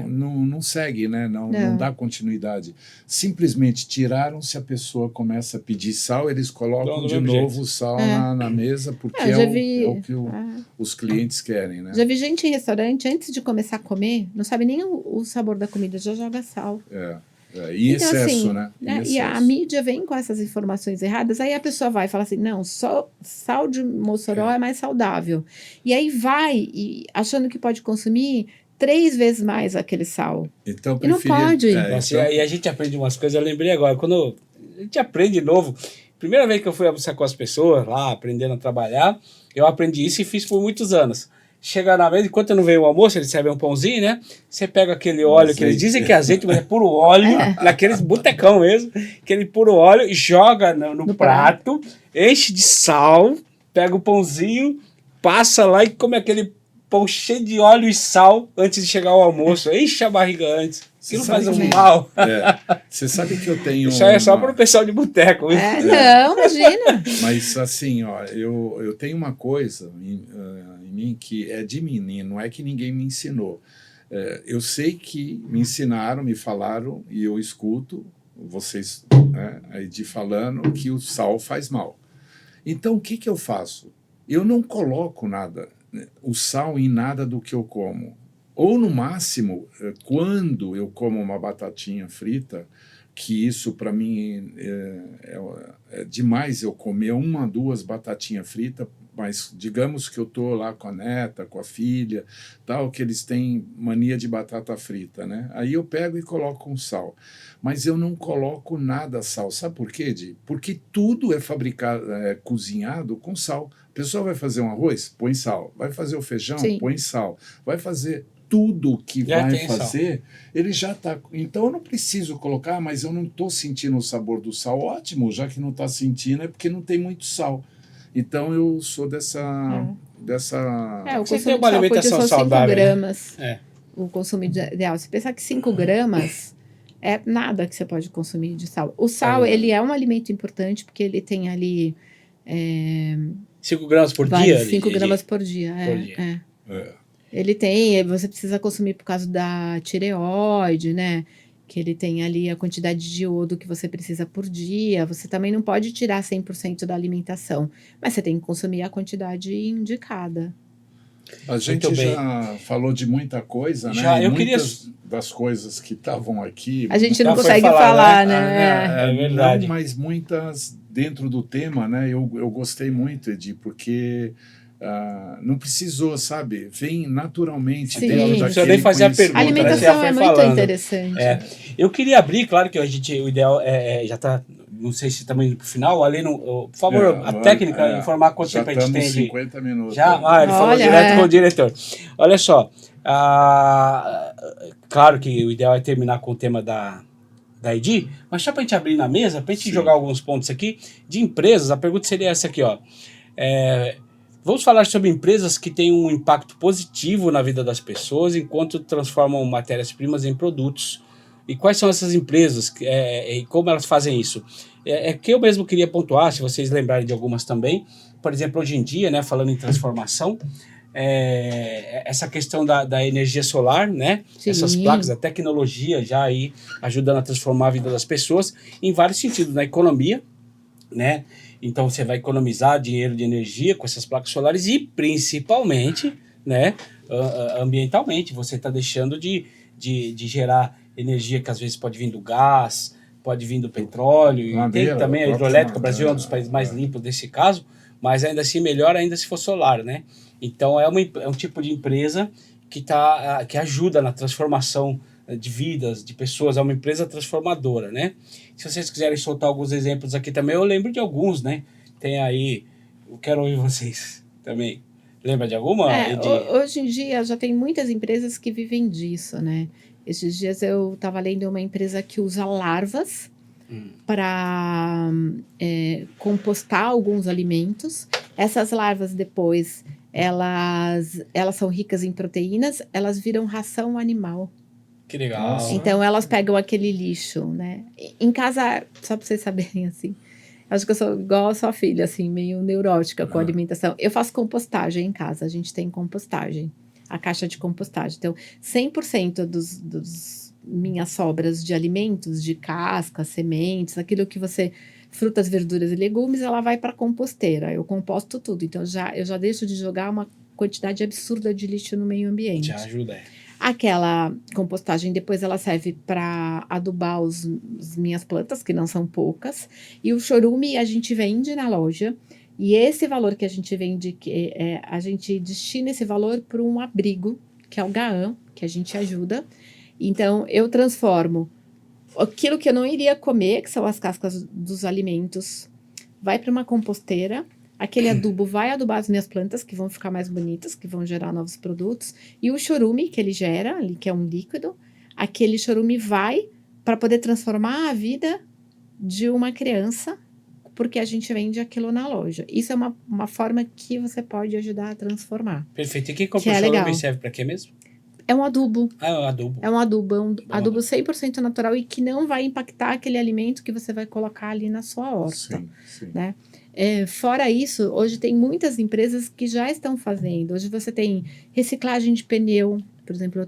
Speaker 1: Não segue, né? Não dá continuidade. Simplesmente tiraram, se a pessoa começa a pedir sal, eles colocam de novo o sal na mesa, porque é o que os clientes querem, né?
Speaker 2: Já vi gente em restaurante, antes de começar a comer, não sabe nem o sabor da comida, já joga sal.
Speaker 1: Em excesso, né?
Speaker 2: E a mídia vem com essas informações erradas, aí a pessoa vai e fala assim, não, só sal de Mossoró é mais saudável. E aí vai, achando que pode consumir 3 vezes mais aquele sal.
Speaker 1: Então,
Speaker 2: e não pode.
Speaker 3: E a gente aprende umas coisas, eu lembrei agora, quando a gente aprende novo, primeira vez que eu fui almoçar com as pessoas lá, aprendendo a trabalhar, eu aprendi isso e fiz por muitos anos. Chega na mesa, enquanto não veio o almoço, eles servem um pãozinho, né? Você pega aquele óleo, que eles dizem que é azeite, mas é puro óleo, naqueles botecão mesmo, aquele puro óleo, joga no prato, enche de sal, pega o pãozinho, passa lá e come aquele pão cheio de óleo e sal antes de chegar ao almoço. Enche a barriga antes. Aquilo faz um mal.
Speaker 1: Você sabe que eu tenho...
Speaker 3: Isso aí é só para o pessoal de boteco.
Speaker 2: Não, imagina.
Speaker 1: Mas assim, ó, eu tenho uma coisa em mim que é de mim, não é que ninguém me ensinou. Eu sei que me ensinaram, me falaram, e eu escuto vocês aí falando que o sal faz mal. Então, o que eu faço? Eu não coloco o sal em nada do que eu como. Ou, no máximo, quando eu como uma batatinha frita, que isso para mim é demais eu comer 1, 2 batatinhas fritas, mas digamos que eu estou lá com a neta, com a filha, tal, que eles têm mania de batata frita, né? Aí eu pego e coloco um sal. Mas eu não coloco nada sal. Sabe por quê, Di? Porque tudo é fabricado, cozinhado com sal. A pessoa vai fazer um arroz? Põe sal. Vai fazer o feijão?
Speaker 2: Sim.
Speaker 1: Põe sal. Vai fazer tudo que
Speaker 3: Já
Speaker 1: vai
Speaker 3: tem sal.
Speaker 1: fazer, ele já está. Então eu não preciso colocar, mas eu não estou sentindo o sabor do sal. Ótimo, já que não está sentindo, é porque não tem muito sal. Então eu sou dessa.
Speaker 2: O
Speaker 3: Você tem
Speaker 2: consumo de
Speaker 3: uma
Speaker 2: sal por dia
Speaker 3: alimentação
Speaker 2: são 5
Speaker 3: saudável, né?
Speaker 2: gramas.
Speaker 3: É.
Speaker 2: O consumo ideal. Se pensar que 5 gramas é nada que você pode consumir de sal. O sal,
Speaker 3: verdade.
Speaker 2: ele é um alimento importante porque ele tem ali
Speaker 3: 5 gramas por
Speaker 2: vale
Speaker 3: dia?
Speaker 2: 5 gramas por dia.
Speaker 3: Por dia.
Speaker 2: Ele tem, você precisa consumir por causa da tireoide, né? Que ele tem ali a quantidade de iodo que você precisa por dia. Você também não pode tirar 100% da alimentação, mas você tem que consumir a quantidade indicada.
Speaker 1: A gente
Speaker 3: Muito bem.
Speaker 1: já falou de muita coisa, né?
Speaker 3: Já,
Speaker 1: E
Speaker 3: eu queria-
Speaker 1: muitas das coisas que estavam aqui.
Speaker 2: A gente
Speaker 3: Já
Speaker 2: não
Speaker 3: foi
Speaker 2: consegue
Speaker 3: falar,
Speaker 2: falar,
Speaker 3: né?
Speaker 2: né?
Speaker 3: É verdade.
Speaker 1: Não, mas muitas dentro do tema, né? Eu gostei muito, Edi, porque não precisou, sabe? Vem naturalmente.
Speaker 2: Sim.
Speaker 1: dentro
Speaker 2: Não
Speaker 3: precisa
Speaker 1: daquele
Speaker 3: nem fazer a
Speaker 1: conhecimento.
Speaker 2: A
Speaker 3: pergunta, né? Você
Speaker 2: alimentação
Speaker 3: já foi
Speaker 2: é muito
Speaker 3: falando.
Speaker 2: interessante.
Speaker 3: Eu queria abrir, claro que o ideal já está, não sei se estamos indo para o final, ali, por favor, a técnica, informar quanto
Speaker 1: já
Speaker 3: tempo a gente tem
Speaker 1: estamos
Speaker 3: de...
Speaker 1: 50 minutos.
Speaker 3: Já? Ele falou
Speaker 2: Olha,
Speaker 3: direto com o diretor. Olha só, claro que o ideal é terminar com o tema da ID, mas só para a gente abrir na mesa, para a gente
Speaker 1: Sim.
Speaker 3: jogar alguns pontos aqui de empresas, a pergunta seria essa aqui, ó. Vamos falar sobre empresas que têm um impacto positivo na vida das pessoas enquanto transformam matérias-primas em produtos. E quais são essas empresas e como elas fazem isso? Que eu mesmo queria pontuar, se vocês lembrarem de algumas também. Por exemplo, hoje em dia, né, falando em transformação, essa questão da energia solar, né?
Speaker 2: Sim.
Speaker 3: Essas placas, a tecnologia já aí ajudando a transformar a vida das pessoas em vários sentidos, na economia, né? Então você vai economizar dinheiro de energia com essas placas solares e principalmente, né, ambientalmente, você está deixando de gerar energia que às vezes pode vir do gás, pode vir do petróleo, e
Speaker 1: Madeira,
Speaker 3: tem também a
Speaker 1: própria
Speaker 3: hidrelétrica. O Brasil é um dos
Speaker 1: madeira,
Speaker 3: países mais limpos desse caso, mas ainda assim melhor ainda se for solar, né? Então é um tipo de empresa que ajuda na transformação de vidas, de pessoas, é uma empresa transformadora, né? Se vocês quiserem soltar alguns exemplos aqui também, eu lembro de alguns, né? Tem aí, eu quero ouvir vocês também. Lembra de alguma?
Speaker 2: Hoje em dia já tem muitas empresas que vivem disso, né? Esses dias eu estava lendo uma empresa que usa larvas para compostar alguns alimentos. Essas larvas depois, elas são ricas em proteínas, elas viram ração animal.
Speaker 3: Que legal.
Speaker 1: Nossa.
Speaker 2: Então elas pegam aquele lixo, né? Em casa, só para vocês saberem assim, acho que eu sou igual a sua filha, assim, meio neurótica com a alimentação. Eu faço compostagem em casa, a gente tem compostagem, a caixa de compostagem. Então, 100% dos minhas sobras de alimentos, de cascas, sementes, aquilo que frutas, verduras e legumes, ela vai para a composteira. Eu composto tudo. Então, eu já deixo de jogar uma quantidade absurda de lixo no meio ambiente.
Speaker 3: Já ajuda.
Speaker 2: Aquela compostagem, depois ela serve para adubar as minhas plantas, que não são poucas. E o chorume a gente vende na loja. E esse valor que a gente vende, a gente destina esse valor para um abrigo, que é o GAAM, que a gente ajuda. Então, eu transformo aquilo que eu não iria comer, que são as cascas dos alimentos, vai para uma composteira. Aquele adubo vai adubar as minhas plantas, que vão ficar mais bonitas, que vão gerar novos produtos. E o chorume que ele gera, ali, que é um líquido, aquele chorume vai para poder transformar a vida de uma criança, porque a gente vende aquilo na loja. Isso é uma forma que você pode ajudar a transformar.
Speaker 3: Perfeito. E quem compra
Speaker 2: Que é
Speaker 3: o chorume
Speaker 2: legal.
Speaker 3: serve para quê mesmo?
Speaker 2: É um adubo.
Speaker 3: É um adubo.
Speaker 2: É um adubo 100% natural e que não vai impactar aquele alimento que você vai colocar ali na sua horta.
Speaker 1: Sim, sim.
Speaker 2: Né? Fora isso, hoje tem muitas empresas que já estão fazendo. Hoje você tem reciclagem de pneu. Por exemplo,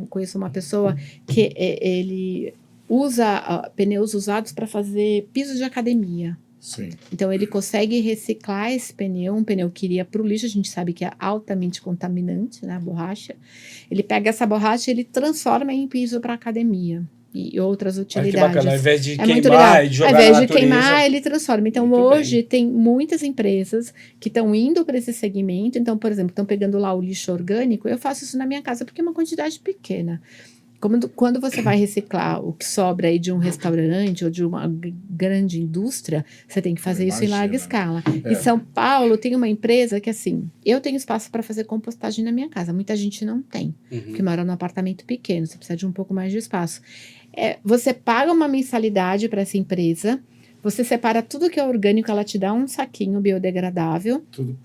Speaker 2: conheço uma pessoa que ele usa pneus usados para fazer piso de academia.
Speaker 1: Sim.
Speaker 2: Então, ele consegue reciclar esse pneu, um pneu que iria para o lixo, a gente sabe que é altamente contaminante, né, a borracha. Ele pega essa borracha e ele transforma em piso para academia. e outras
Speaker 3: Olha que
Speaker 2: utilidades.
Speaker 3: bacana, ao invés de
Speaker 2: É muito
Speaker 3: queimar
Speaker 2: legal.
Speaker 3: e jogar
Speaker 2: Ao invés
Speaker 3: na
Speaker 2: de
Speaker 3: natureza.
Speaker 2: queimar, ele transforma. Então,
Speaker 3: Muito
Speaker 2: hoje tem muitas empresas que estão indo para esse segmento. Então, por exemplo, estão pegando lá o lixo orgânico. Eu faço isso na minha casa porque é uma quantidade pequena. Quando você vai reciclar o que sobra aí de um restaurante ou de uma grande indústria, você tem que fazer isso em larga escala. Em São Paulo tem uma empresa que, assim, eu tenho espaço para fazer compostagem na minha casa. Muita gente não tem, porque mora num apartamento pequeno, você precisa de um pouco mais de espaço. Você paga uma mensalidade para essa empresa, você separa tudo que é orgânico, ela te dá um saquinho biodegradável.
Speaker 1: Tudo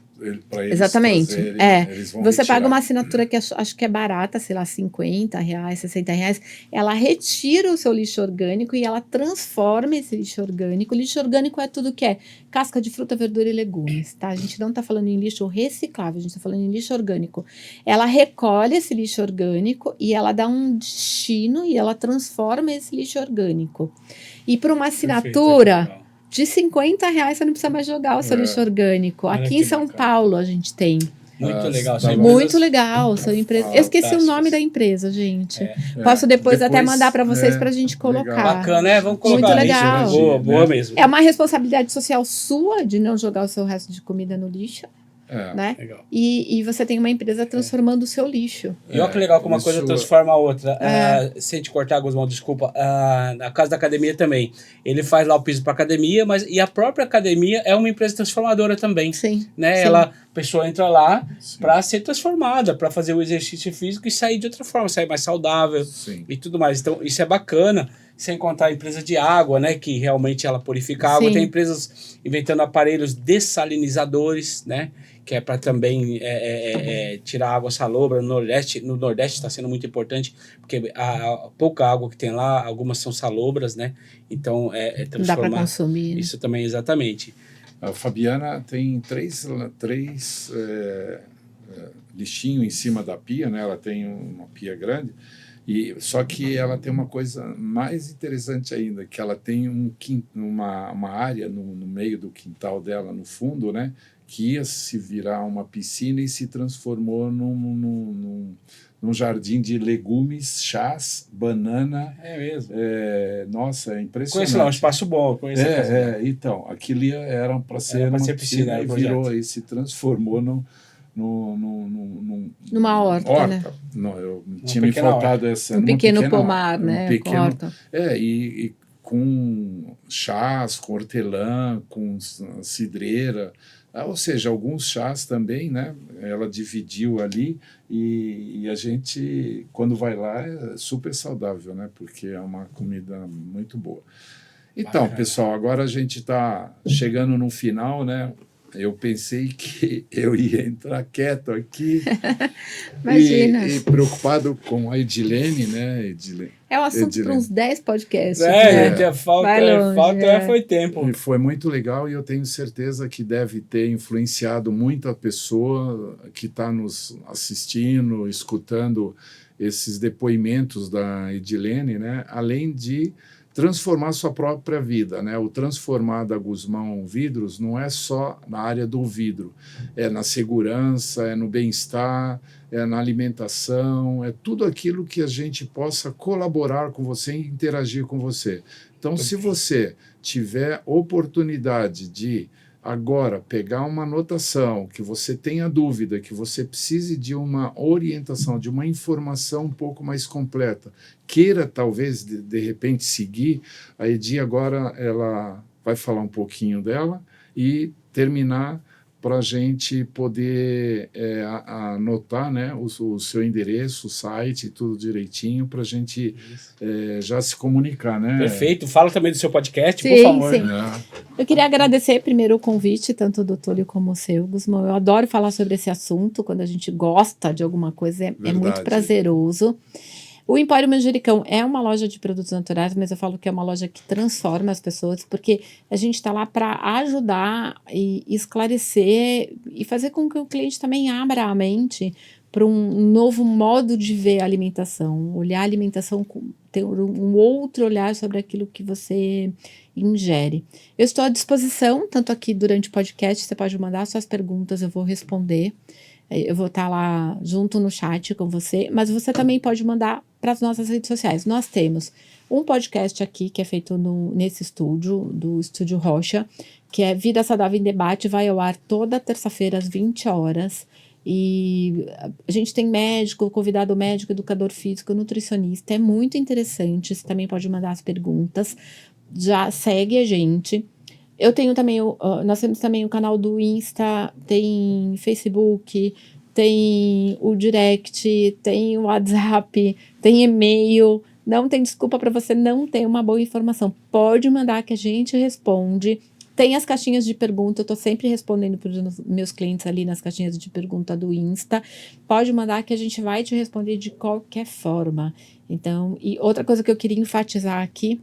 Speaker 1: para eles
Speaker 2: Exatamente.
Speaker 1: trazerem, eles vão
Speaker 2: Você
Speaker 1: retirar.
Speaker 2: paga uma assinatura que acho que é barata, sei lá, R$50, R$60. Ela retira o seu lixo orgânico e ela transforma esse lixo orgânico. O lixo orgânico é tudo que é casca de fruta, verdura e legumes, tá? A gente não tá falando em lixo reciclável, a gente tá falando em lixo orgânico. Ela recolhe esse lixo orgânico e ela dá um destino e ela transforma esse lixo orgânico. E por uma assinatura de R$50 você não precisa mais jogar o seu lixo orgânico.
Speaker 3: Olha
Speaker 2: Aqui
Speaker 3: que
Speaker 2: em São
Speaker 3: bacana.
Speaker 2: Paulo a gente tem.
Speaker 3: Muito legal.
Speaker 1: Tá
Speaker 3: São
Speaker 1: bom.
Speaker 3: empresas-
Speaker 2: Muito legal. São empresas. Eu esqueci o nome
Speaker 3: fantásticas.
Speaker 2: da empresa, gente. Posso depois até mandar para vocês para a gente colocar.
Speaker 1: legal.
Speaker 3: Bacana, vamos
Speaker 2: Muito
Speaker 3: colocar
Speaker 2: legal.
Speaker 3: isso. Boa,
Speaker 1: Né?
Speaker 3: boa mesmo.
Speaker 2: É uma responsabilidade social sua de não jogar o seu resto de comida no lixo, né?
Speaker 3: Legal.
Speaker 2: E você tem uma empresa transformando o seu lixo.
Speaker 3: E olha que legal como uma coisa
Speaker 1: isso-
Speaker 3: transforma a outra. Sem te cortar, Guzmão, desculpa. Na casa da academia também. Ele faz lá o piso para academia, e a própria academia é uma empresa transformadora também.
Speaker 2: Sim.
Speaker 3: Né?
Speaker 2: Sim.
Speaker 3: A pessoa entra lá para ser transformada, para fazer o exercício físico e sair de outra forma, sair mais saudável
Speaker 1: Sim.
Speaker 3: e tudo mais. Então, isso é bacana. Sem contar a empresa de água, né? Que realmente ela purifica a água.
Speaker 2: Sim.
Speaker 3: Tem empresas inventando aparelhos dessalinizadores, né? Que é para também tirar água salobra. No Nordeste está sendo muito importante, porque a pouca água que tem lá, algumas são salobras, né? Então,
Speaker 2: Não dá
Speaker 3: transformar
Speaker 2: para consumir. Né?
Speaker 3: isso também, exatamente.
Speaker 1: A Fabiana tem três lixinhos em cima da pia, né? Ela tem uma pia grande, só que ela tem uma coisa mais interessante ainda, que ela tem uma área no meio do quintal dela, no fundo, né? Que ia se virar uma piscina e se transformou num jardim de legumes, chás, banana.
Speaker 3: É mesmo.
Speaker 1: Nossa, é impressionante.
Speaker 3: Conheço lá, um espaço bom. Conheço a casa dela.
Speaker 1: Então, aquilo era para ser uma piscina, e virou e se transformou
Speaker 2: numa horta, né?
Speaker 1: Não, tinha me faltado essa.
Speaker 2: Um pequeno
Speaker 1: pequena
Speaker 2: pomar,
Speaker 1: horta,
Speaker 2: né?
Speaker 1: pequeno,
Speaker 2: Com horta.
Speaker 1: E com chás, com hortelã, com cidreira. Ou seja, alguns chás também, né? Ela dividiu ali e a gente, quando vai lá, é super saudável, né? Porque é uma comida muito boa. Então, pessoal, agora a gente está chegando no final, né? Eu pensei que eu ia entrar quieto aqui.
Speaker 2: Imagina.
Speaker 1: E preocupado com a Edilene, né?
Speaker 2: É um assunto para uns 10 podcasts.
Speaker 3: Foi tempo.
Speaker 1: E foi muito legal e eu tenho certeza que deve ter influenciado muita pessoa que está nos assistindo, escutando esses depoimentos da Edilene, né? Além de transformar sua própria vida, né? O transformar da Guzmão Vidros não é só na área do vidro, é na segurança, é no bem-estar, é na alimentação, é tudo aquilo que a gente possa colaborar com você e interagir com você. Então, se você tiver oportunidade de agora pegar uma anotação, que você tenha dúvida, que você precise de uma orientação, de uma informação um pouco mais completa, queira talvez de repente seguir, a Edi agora ela vai falar um pouquinho dela e terminar para a gente poder anotar, né, o seu endereço, o site, tudo direitinho, para a gente já se comunicar, né?
Speaker 3: Perfeito. Fala também do seu podcast,
Speaker 2: Sim,
Speaker 3: por favor.
Speaker 2: Sim. Eu queria agradecer primeiro o convite, tanto do Túlio como o seu, Guzmão. Eu adoro falar sobre esse assunto, quando a gente gosta de alguma coisa, é muito prazeroso. O Empório Manjericão é uma loja de produtos naturais, mas eu falo que é uma loja que transforma as pessoas, porque a gente está lá para ajudar e esclarecer e fazer com que o cliente também abra a mente para um novo modo de ver a alimentação, olhar a alimentação, ter um outro olhar sobre aquilo que você ingere. Eu estou à disposição, tanto aqui durante o podcast, você pode mandar suas perguntas, eu vou responder. Eu vou estar lá junto no chat com você, mas você também pode mandar para as nossas redes sociais. Nós temos um podcast aqui que é feito nesse estúdio, do Estúdio Rocha, que é Vida Saudável em Debate, vai ao ar toda terça-feira às 20 horas. E a gente tem médico, convidado médico, educador físico, nutricionista. É muito interessante. Você também pode mandar as perguntas. Já segue a gente. Eu tenho também, nós temos também o canal do Insta, tem Facebook, tem o Direct, tem o WhatsApp, tem e-mail. Não tem desculpa para você não ter uma boa informação. Pode mandar que a gente responde. Tem as caixinhas de pergunta, eu estou sempre respondendo para os meus clientes ali nas caixinhas de pergunta do Insta. Pode mandar que a gente vai te responder de qualquer forma. Então, e outra coisa que eu queria enfatizar aqui,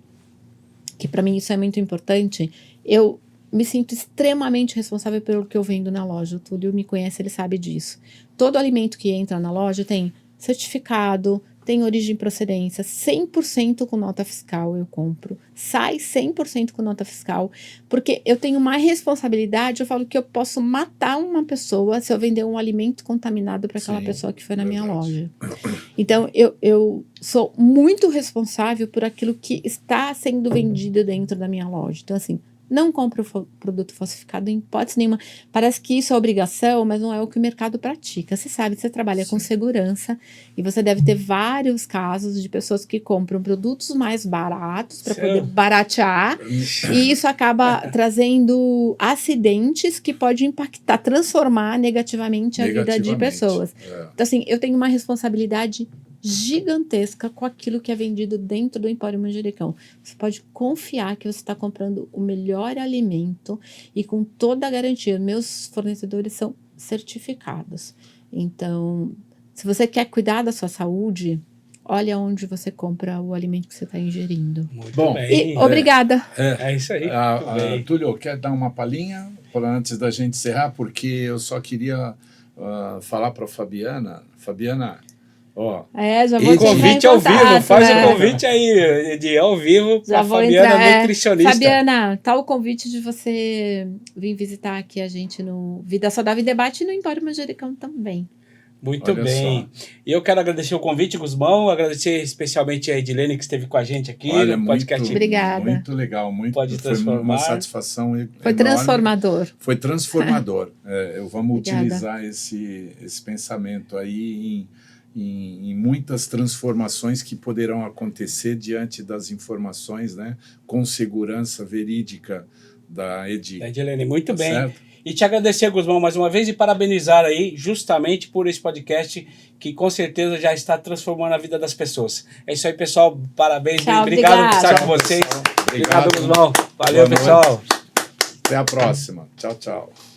Speaker 2: que para mim isso é muito importante, eu me sinto extremamente responsável pelo que eu vendo na loja. O Túlio me conhece, ele sabe disso. Todo alimento que entra na loja tem certificado, tem origem e procedência, 100% com nota fiscal eu compro, sai 100% com nota fiscal, porque eu tenho uma responsabilidade, eu falo que eu posso matar uma pessoa se eu vender um alimento contaminado para aquela pessoa que foi na minha loja. Então, eu sou muito responsável por aquilo que está sendo vendido dentro da minha loja. Então, assim, não compre o produto falsificado em hipótese nenhuma. Parece que isso é obrigação, mas não é o que o mercado pratica. Você sabe que você trabalha com segurança e você deve ter vários casos de pessoas que compram produtos mais baratos para poder baratear e isso acaba trazendo acidentes que pode impactar, transformar negativamente a vida de pessoas. Então, assim, eu tenho uma responsabilidade gigantesca com aquilo que é vendido dentro do Empório Manjericão. Você pode confiar que você está comprando o melhor alimento e com toda a garantia. Meus fornecedores são certificados. Então, se você quer cuidar da sua saúde, olha onde você compra o alimento que você está ingerindo.
Speaker 3: Muito
Speaker 2: bom.
Speaker 3: Bem.
Speaker 2: E, obrigada.
Speaker 3: É isso aí.
Speaker 1: Túlio, quer dar uma palhinha antes da gente encerrar? Porque eu só queria falar para a Fabiana. Fabiana,
Speaker 2: já vou
Speaker 3: convite ao vivo, faz o convite aí de ao vivo para Fabiana, nutricionista.
Speaker 2: Fabiana, tá o convite de você vir visitar aqui a gente no Vida Saudável em Debate e no Empório Manjericão também.
Speaker 3: Muito Olha bem. Só. E eu quero agradecer o convite, Guzmão, agradecer especialmente a Edilene que esteve com a gente aqui no podcast.
Speaker 2: Obrigada.
Speaker 1: Muito legal,
Speaker 3: Pode transformar.
Speaker 1: Foi uma satisfação
Speaker 2: Foi
Speaker 1: enorme.
Speaker 2: Transformador.
Speaker 1: Foi transformador. Vamos utilizar esse pensamento aí em muitas transformações que poderão acontecer diante das informações, né, com segurança verídica da
Speaker 3: Edilene, muito bem.
Speaker 1: Certo?
Speaker 3: E te agradecer, Guzmão, mais uma vez e parabenizar aí justamente por esse podcast que com certeza já está transformando a vida das pessoas. É isso aí, pessoal. Parabéns.
Speaker 2: Tchau,
Speaker 3: obrigado por estar com vocês. Obrigado, Guzmão. Valeu, pessoal.
Speaker 1: Até a próxima. Tchau, tchau.